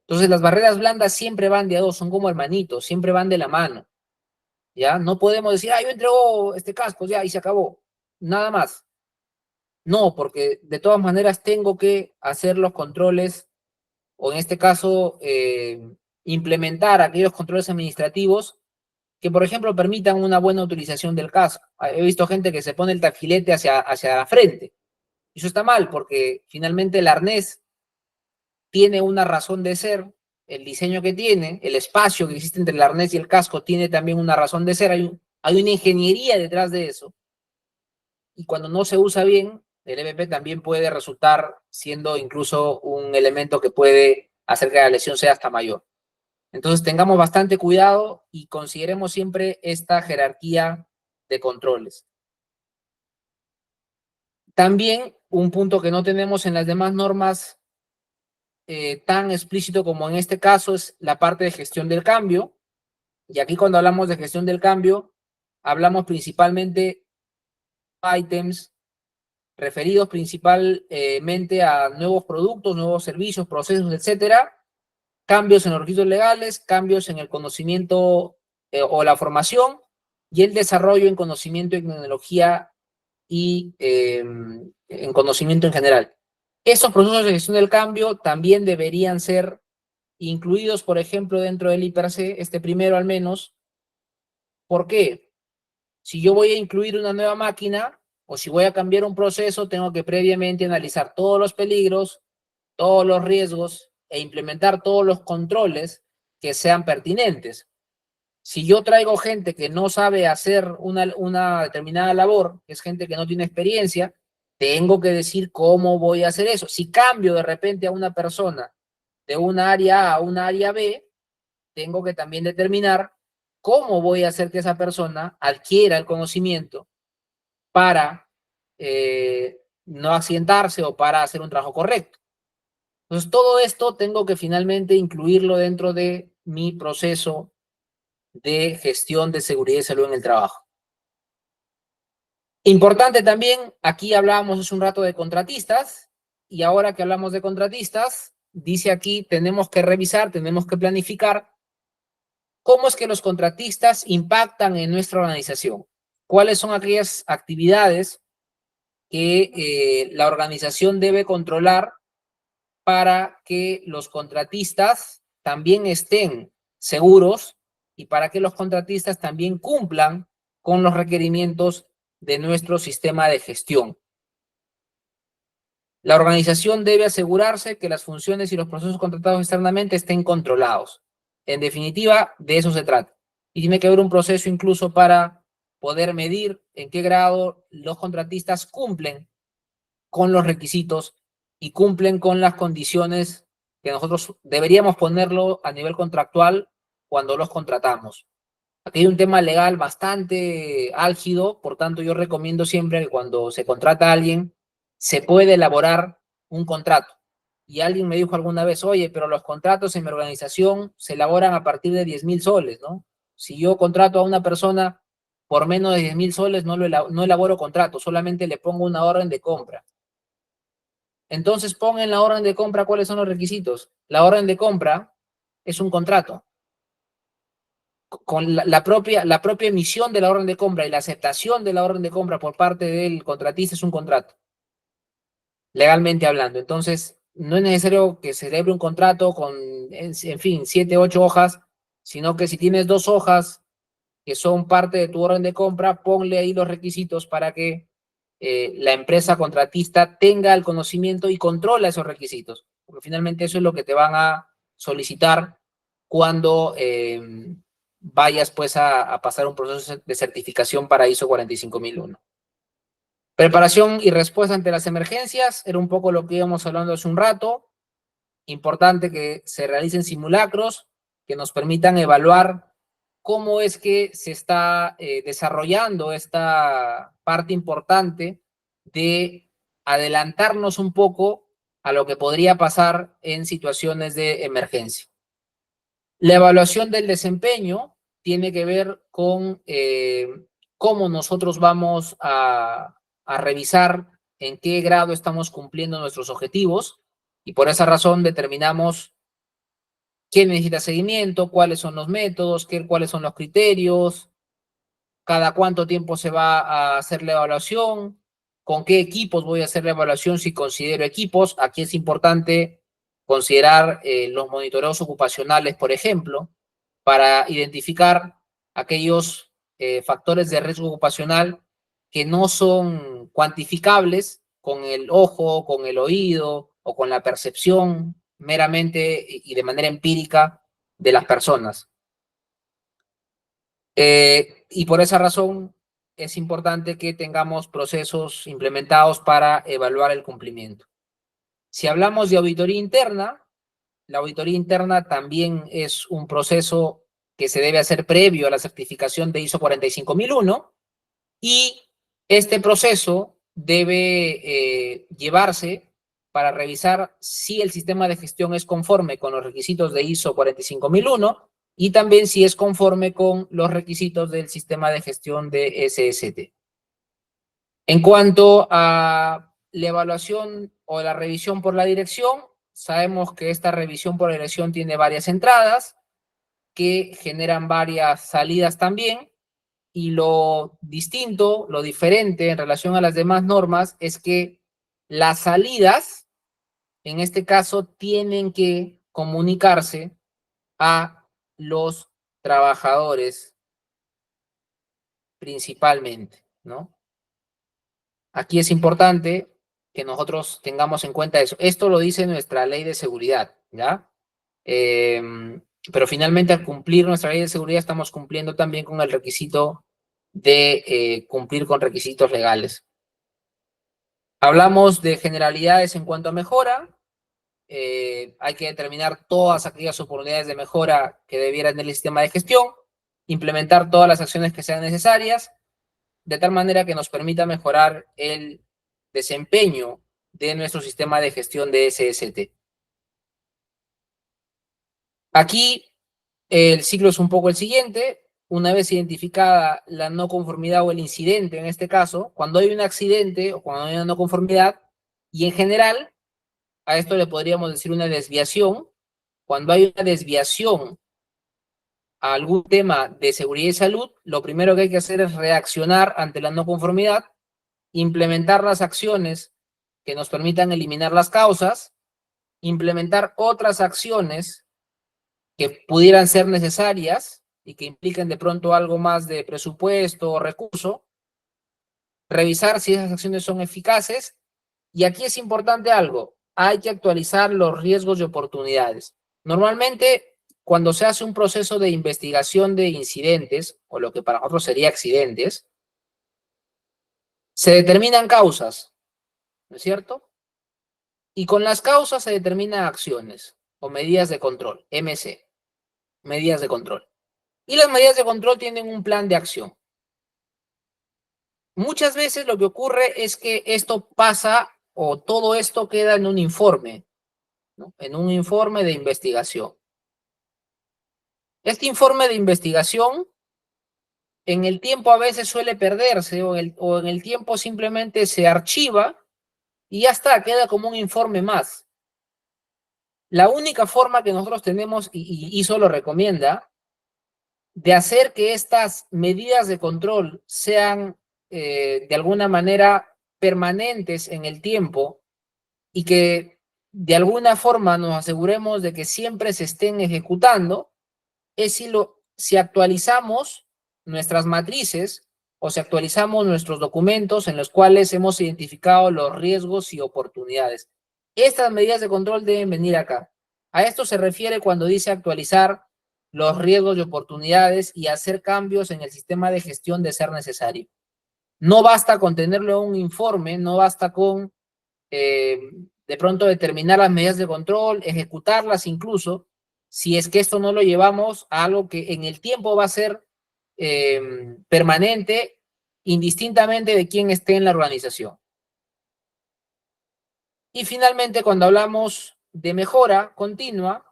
Entonces las barreras blandas siempre van de a dos, son como hermanitos, siempre van de la mano. ¿Ya? No podemos decir, yo entrego este casco, ya, y se acabó. Nada más. No, porque de todas maneras tengo que hacer los controles, o en este caso, implementar aquellos controles administrativos que, por ejemplo, permitan una buena utilización del casco. He visto gente que se pone el tafilete hacia la frente. Eso está mal, porque finalmente el arnés tiene una razón de ser, el diseño que tiene, el espacio que existe entre el arnés y el casco tiene también una razón de ser, hay una ingeniería detrás de eso. Y cuando no se usa bien, el EPP también puede resultar siendo incluso un elemento que puede hacer que la lesión sea hasta mayor. Entonces tengamos bastante cuidado y consideremos siempre esta jerarquía de controles. También un punto que no tenemos en las demás normas tan explícito como en este caso es la parte de gestión del cambio. Y aquí cuando hablamos de gestión del cambio, hablamos principalmente de ítems referidos principalmente a nuevos productos, nuevos servicios, procesos, etcétera, cambios en los requisitos legales, cambios en el conocimiento o la formación y el desarrollo en conocimiento y tecnología y en conocimiento en general. Esos procesos de gestión del cambio también deberían ser incluidos, por ejemplo, dentro del IPRC, este primero al menos. ¿Por qué? Si yo voy a incluir una nueva máquina o si voy a cambiar un proceso, tengo que previamente analizar todos los peligros, todos los riesgos e implementar todos los controles que sean pertinentes. Si yo traigo gente que no sabe hacer una determinada labor, que es gente que no tiene experiencia, tengo que decir cómo voy a hacer eso. Si cambio de repente a una persona de una área A a una área B, tengo que también determinar cómo voy a hacer que esa persona adquiera el conocimiento para no accidentarse o para hacer un trabajo correcto. Entonces, todo esto tengo que finalmente incluirlo dentro de mi proceso de gestión de seguridad y salud en el trabajo. Importante también, aquí hablábamos hace un rato de contratistas, y ahora que hablamos de contratistas, dice aquí, tenemos que revisar, tenemos que planificar cómo es que los contratistas impactan en nuestra organización. ¿Cuáles son aquellas actividades que la organización debe controlar para que los contratistas también estén seguros y para que los contratistas también cumplan con los requerimientos de nuestro sistema de gestión? La organización debe asegurarse que las funciones y los procesos contratados externamente estén controlados. En definitiva, de eso se trata. Y tiene que haber un proceso incluso para poder medir en qué grado los contratistas cumplen con los requisitos y cumplen con las condiciones que nosotros deberíamos ponerlo a nivel contractual cuando los contratamos. Aquí hay un tema legal bastante álgido, por tanto yo recomiendo siempre que cuando se contrata a alguien se puede elaborar un contrato. Y alguien me dijo alguna vez, oye, pero los contratos en mi organización se elaboran a partir de 10,000 soles, ¿no? Si yo contrato a una persona por menos de 10,000 soles, no elaboro contrato, solamente le pongo una orden de compra. Entonces pon en la orden de compra cuáles son los requisitos. La orden de compra es un contrato. con la propia emisión de la orden de compra y la aceptación de la orden de compra por parte del contratista es un contrato, legalmente hablando. Entonces, no es necesario que se celebre un contrato con, en fin, 7, 8 hojas, sino que si tienes 2 hojas que son parte de tu orden de compra, ponle ahí los requisitos para que la empresa contratista tenga el conocimiento y controla esos requisitos, porque finalmente eso es lo que te van a solicitar cuando vayas pues a pasar un proceso de certificación para ISO 45001. Preparación y respuesta ante las emergencias, era un poco lo que íbamos hablando hace un rato. Importante que se realicen simulacros que nos permitan evaluar cómo es que se está desarrollando esta parte importante de adelantarnos un poco a lo que podría pasar en situaciones de emergencia. La evaluación del desempeño tiene que ver con cómo nosotros vamos a revisar en qué grado estamos cumpliendo nuestros objetivos y por esa razón determinamos quién necesita seguimiento, cuáles son los métodos, cuáles son los criterios, cada cuánto tiempo se va a hacer la evaluación, con qué equipos voy a hacer la evaluación si considero equipos. Aquí es importante considerar los monitoreos ocupacionales, por ejemplo, para identificar aquellos factores de riesgo ocupacional que no son cuantificables con el ojo, con el oído o con la percepción meramente y de manera empírica de las personas. Y por esa razón es importante que tengamos procesos implementados para evaluar el cumplimiento. Si hablamos de auditoría interna, la auditoría interna también es un proceso que se debe hacer previo a la certificación de ISO 45001 y este proceso debe llevarse para revisar si el sistema de gestión es conforme con los requisitos de ISO 45001 y también si es conforme con los requisitos del sistema de gestión de SST. En cuanto a la evaluación o la revisión por la dirección, sabemos que esta revisión por la dirección tiene varias entradas que generan varias salidas también y lo distinto, lo diferente en relación a las demás normas es que las salidas, en este caso, tienen que comunicarse a los trabajadores principalmente, ¿no? Aquí es importante que nosotros tengamos en cuenta eso. Esto lo dice nuestra ley de seguridad, ¿ya? Pero finalmente al cumplir nuestra ley de seguridad estamos cumpliendo también con el requisito de cumplir con requisitos legales. Hablamos de generalidades en cuanto a mejora. Hay que determinar todas aquellas oportunidades de mejora que debieran en el sistema de gestión, implementar todas las acciones que sean necesarias, de tal manera que nos permita mejorar el desempeño de nuestro sistema de gestión de SST. Aquí el ciclo es un poco el siguiente. Una vez identificada la no conformidad o el incidente, en este caso, cuando hay un accidente o cuando hay una no conformidad, y en general, a esto le podríamos decir una desviación, cuando hay una desviación a algún tema de seguridad y salud, lo primero que hay que hacer es reaccionar ante la no conformidad, implementar las acciones que nos permitan eliminar las causas, implementar otras acciones que pudieran ser necesarias y que impliquen de pronto algo más de presupuesto o recurso, revisar si esas acciones son eficaces, y aquí es importante algo, hay que actualizar los riesgos y oportunidades. Normalmente, cuando se hace un proceso de investigación de incidentes, o lo que para nosotros sería accidentes, se determinan causas, ¿no es cierto? Y con las causas se determinan acciones o medidas de control, MC, medidas de control. Y las medidas de control tienen un plan de acción. Muchas veces lo que ocurre es que esto pasa o todo esto queda en un informe, ¿no? En un informe de investigación. Este informe de investigación en el tiempo a veces suele perderse o en el tiempo simplemente se archiva y ya está, queda como un informe más. La única forma que nosotros tenemos, y ISO lo recomienda, de hacer que estas medidas de control sean de alguna manera permanentes en el tiempo y que de alguna forma nos aseguremos de que siempre se estén ejecutando, es si actualizamos nuestras matrices o si actualizamos nuestros documentos en los cuales hemos identificado los riesgos y oportunidades. Estas medidas de control deben venir acá. A esto se refiere cuando dice actualizar los riesgos y oportunidades y hacer cambios en el sistema de gestión de ser necesario. No basta con tenerlo en un informe, no basta con de pronto determinar las medidas de control, ejecutarlas incluso, si es que esto no lo llevamos a algo que en el tiempo va a ser permanente, indistintamente de quién esté en la organización. Y finalmente, cuando hablamos de mejora continua,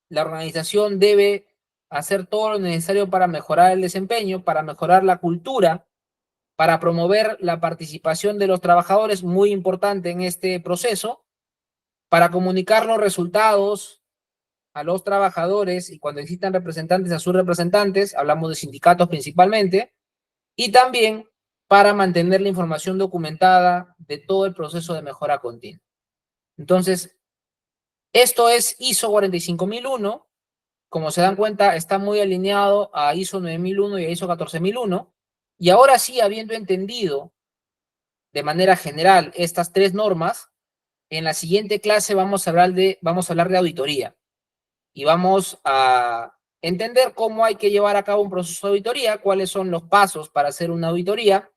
la organización debe hacer todo lo necesario para mejorar el desempeño, para mejorar la cultura, para promover la participación de los trabajadores, muy importante en este proceso, para comunicar los resultados a los trabajadores y cuando existan representantes a sus representantes, hablamos de sindicatos principalmente, y también para mantener la información documentada de todo el proceso de mejora continua. Entonces, esto es ISO 45001, como se dan cuenta, está muy alineado a ISO 9001 y a ISO 14001, y ahora sí, habiendo entendido de manera general estas tres normas, en la siguiente clase vamos a hablar de auditoría y vamos a entender cómo hay que llevar a cabo un proceso de auditoría, cuáles son los pasos para hacer una auditoría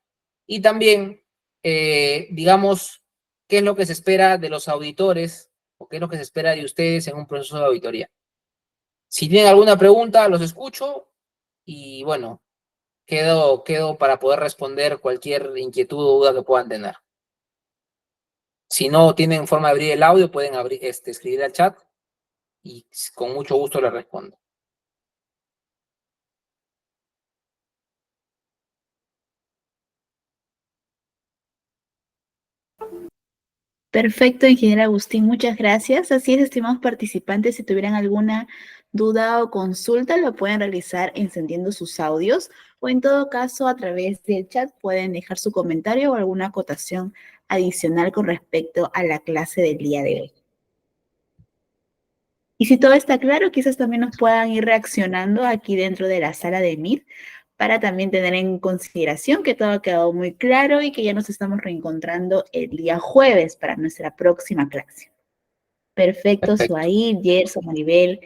y también, digamos, qué es lo que se espera de los auditores o qué es lo que se espera de ustedes en un proceso de auditoría. Si tienen alguna pregunta, los escucho y bueno, quedo para poder responder cualquier inquietud o duda que puedan tener. Si no tienen forma de abrir el audio, pueden escribir al chat y con mucho gusto les respondo. Perfecto, ingeniero Agustín, muchas gracias. Así es, estimados participantes, si tuvieran alguna duda o consulta, lo pueden realizar encendiendo sus audios o en todo caso a través del chat pueden dejar su comentario o alguna acotación adicional con respecto a la clase del día de hoy. Y si todo está claro, quizás también nos puedan ir reaccionando aquí dentro de la sala de Meet para también tener en consideración que todo ha quedado muy claro y que ya nos estamos reencontrando el día jueves para nuestra próxima clase. Perfecto, Suaí, Gerson, Maribel.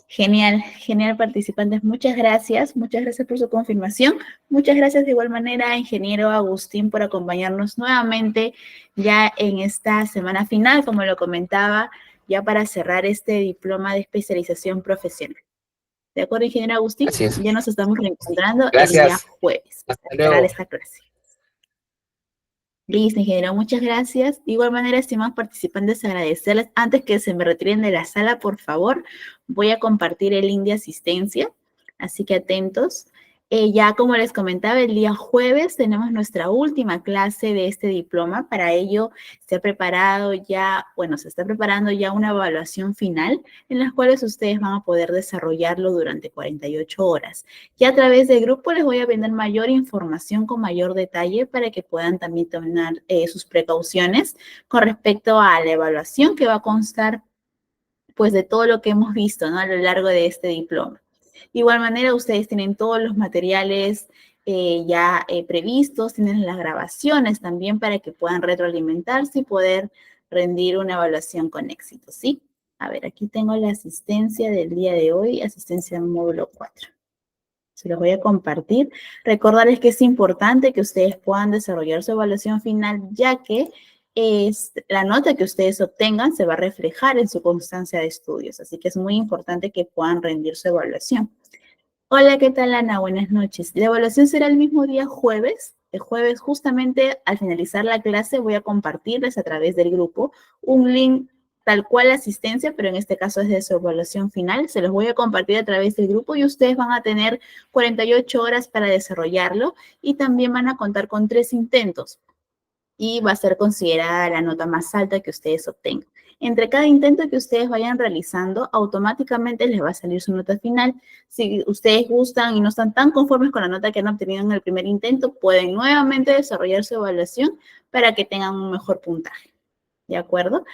Genial, genial participantes. Muchas gracias por su confirmación. Muchas gracias de igual manera, ingeniero Agustín, por acompañarnos nuevamente ya en esta semana final, como lo comentaba, ya para cerrar este diploma de especialización profesional. ¿De acuerdo, ingeniero Agustín? Así es. Ya nos estamos reencontrando el Gracias. día jueves para cerrar esta clase. Listo, ingeniero, muchas gracias. De igual manera, estimados participantes, agradecerles. Antes que se me retiren de la sala, por favor, voy a compartir el link de asistencia, así que atentos. Ya como les comentaba, el día jueves tenemos nuestra última clase de este diploma. Para ello se está preparando ya una evaluación final en las cuales ustedes van a poder desarrollarlo durante 48 horas. Y a través del grupo les voy a brindar mayor información con mayor detalle para que puedan también tomar sus precauciones con respecto a la evaluación que va a constar pues de todo lo que hemos visto, ¿no? A lo largo de este diploma. De igual manera, ustedes tienen todos los materiales ya previstos, tienen las grabaciones también para que puedan retroalimentarse y poder rendir una evaluación con éxito, ¿sí? A ver, aquí tengo la asistencia del día de hoy, asistencia al módulo 4. Se los voy a compartir. Recordarles que es importante que ustedes puedan desarrollar su evaluación final, ya que la nota que ustedes obtengan se va a reflejar en su constancia de estudios. Así que es muy importante que puedan rendir su evaluación. Hola, ¿qué tal, Ana? Buenas noches. La evaluación será el mismo día jueves. El jueves, justamente al finalizar la clase, voy a compartirles a través del grupo un link tal cual la asistencia, pero en este caso es de su evaluación final. Se los voy a compartir a través del grupo y ustedes van a tener 48 horas para desarrollarlo y también van a contar con 3 intentos y va a ser considerada la nota más alta que ustedes obtengan. Entre cada intento que ustedes vayan realizando, automáticamente les va a salir su nota final. Si ustedes gustan y no están tan conformes con la nota que han obtenido en el primer intento, pueden nuevamente desarrollar su evaluación para que tengan un mejor puntaje. ¿De acuerdo?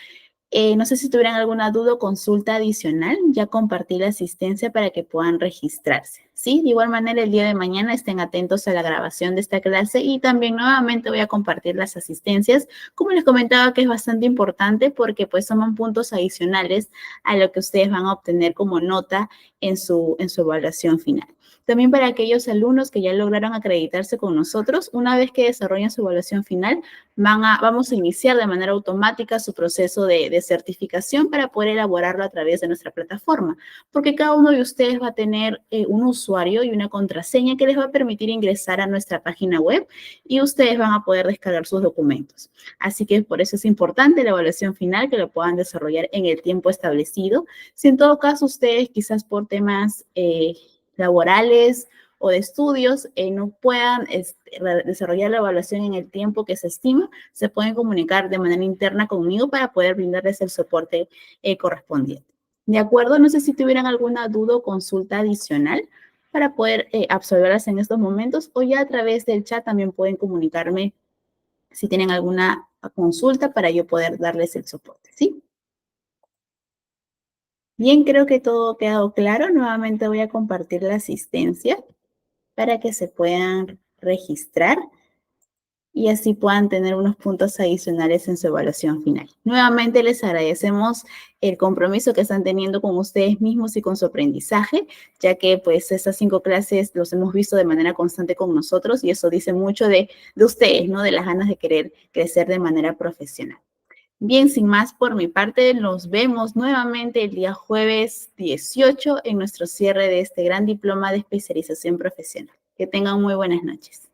No sé si tuvieran alguna duda o consulta adicional, ya compartí la asistencia para que puedan registrarse. Sí, de igual manera el día de mañana estén atentos a la grabación de esta clase y también nuevamente voy a compartir las asistencias. Como les comentaba que es bastante importante porque pues suman puntos adicionales a lo que ustedes van a obtener como nota en su evaluación final. También para aquellos alumnos que ya lograron acreditarse con nosotros, una vez que desarrollen su evaluación final, vamos a iniciar de manera automática su proceso de certificación para poder elaborarlo a través de nuestra plataforma, porque cada uno de ustedes va a tener un usuario y una contraseña que les va a permitir ingresar a nuestra página web y ustedes van a poder descargar sus documentos. Así que por eso es importante la evaluación final, que lo puedan desarrollar en el tiempo establecido. Si en todo caso ustedes quizás por temas laborales o de estudios no puedan desarrollar la evaluación en el tiempo que se estima, se pueden comunicar de manera interna conmigo para poder brindarles el soporte correspondiente. ¿De acuerdo? No sé si tuvieran alguna duda o consulta adicional para poder absolverlas en estos momentos, o ya a través del chat también pueden comunicarme si tienen alguna consulta para yo poder darles el soporte, ¿sí? Bien, creo que todo ha quedado claro. Nuevamente voy a compartir la asistencia para que se puedan registrar y así puedan tener unos puntos adicionales en su evaluación final. Nuevamente les agradecemos el compromiso que están teniendo con ustedes mismos y con su aprendizaje, ya que pues esas 5 clases los hemos visto de manera constante con nosotros y eso dice mucho de ustedes, ¿no? De las ganas de querer crecer de manera profesional. Bien, sin más por mi parte, nos vemos nuevamente el día jueves 18 en nuestro cierre de este gran diploma de especialización profesional. Que tengan muy buenas noches.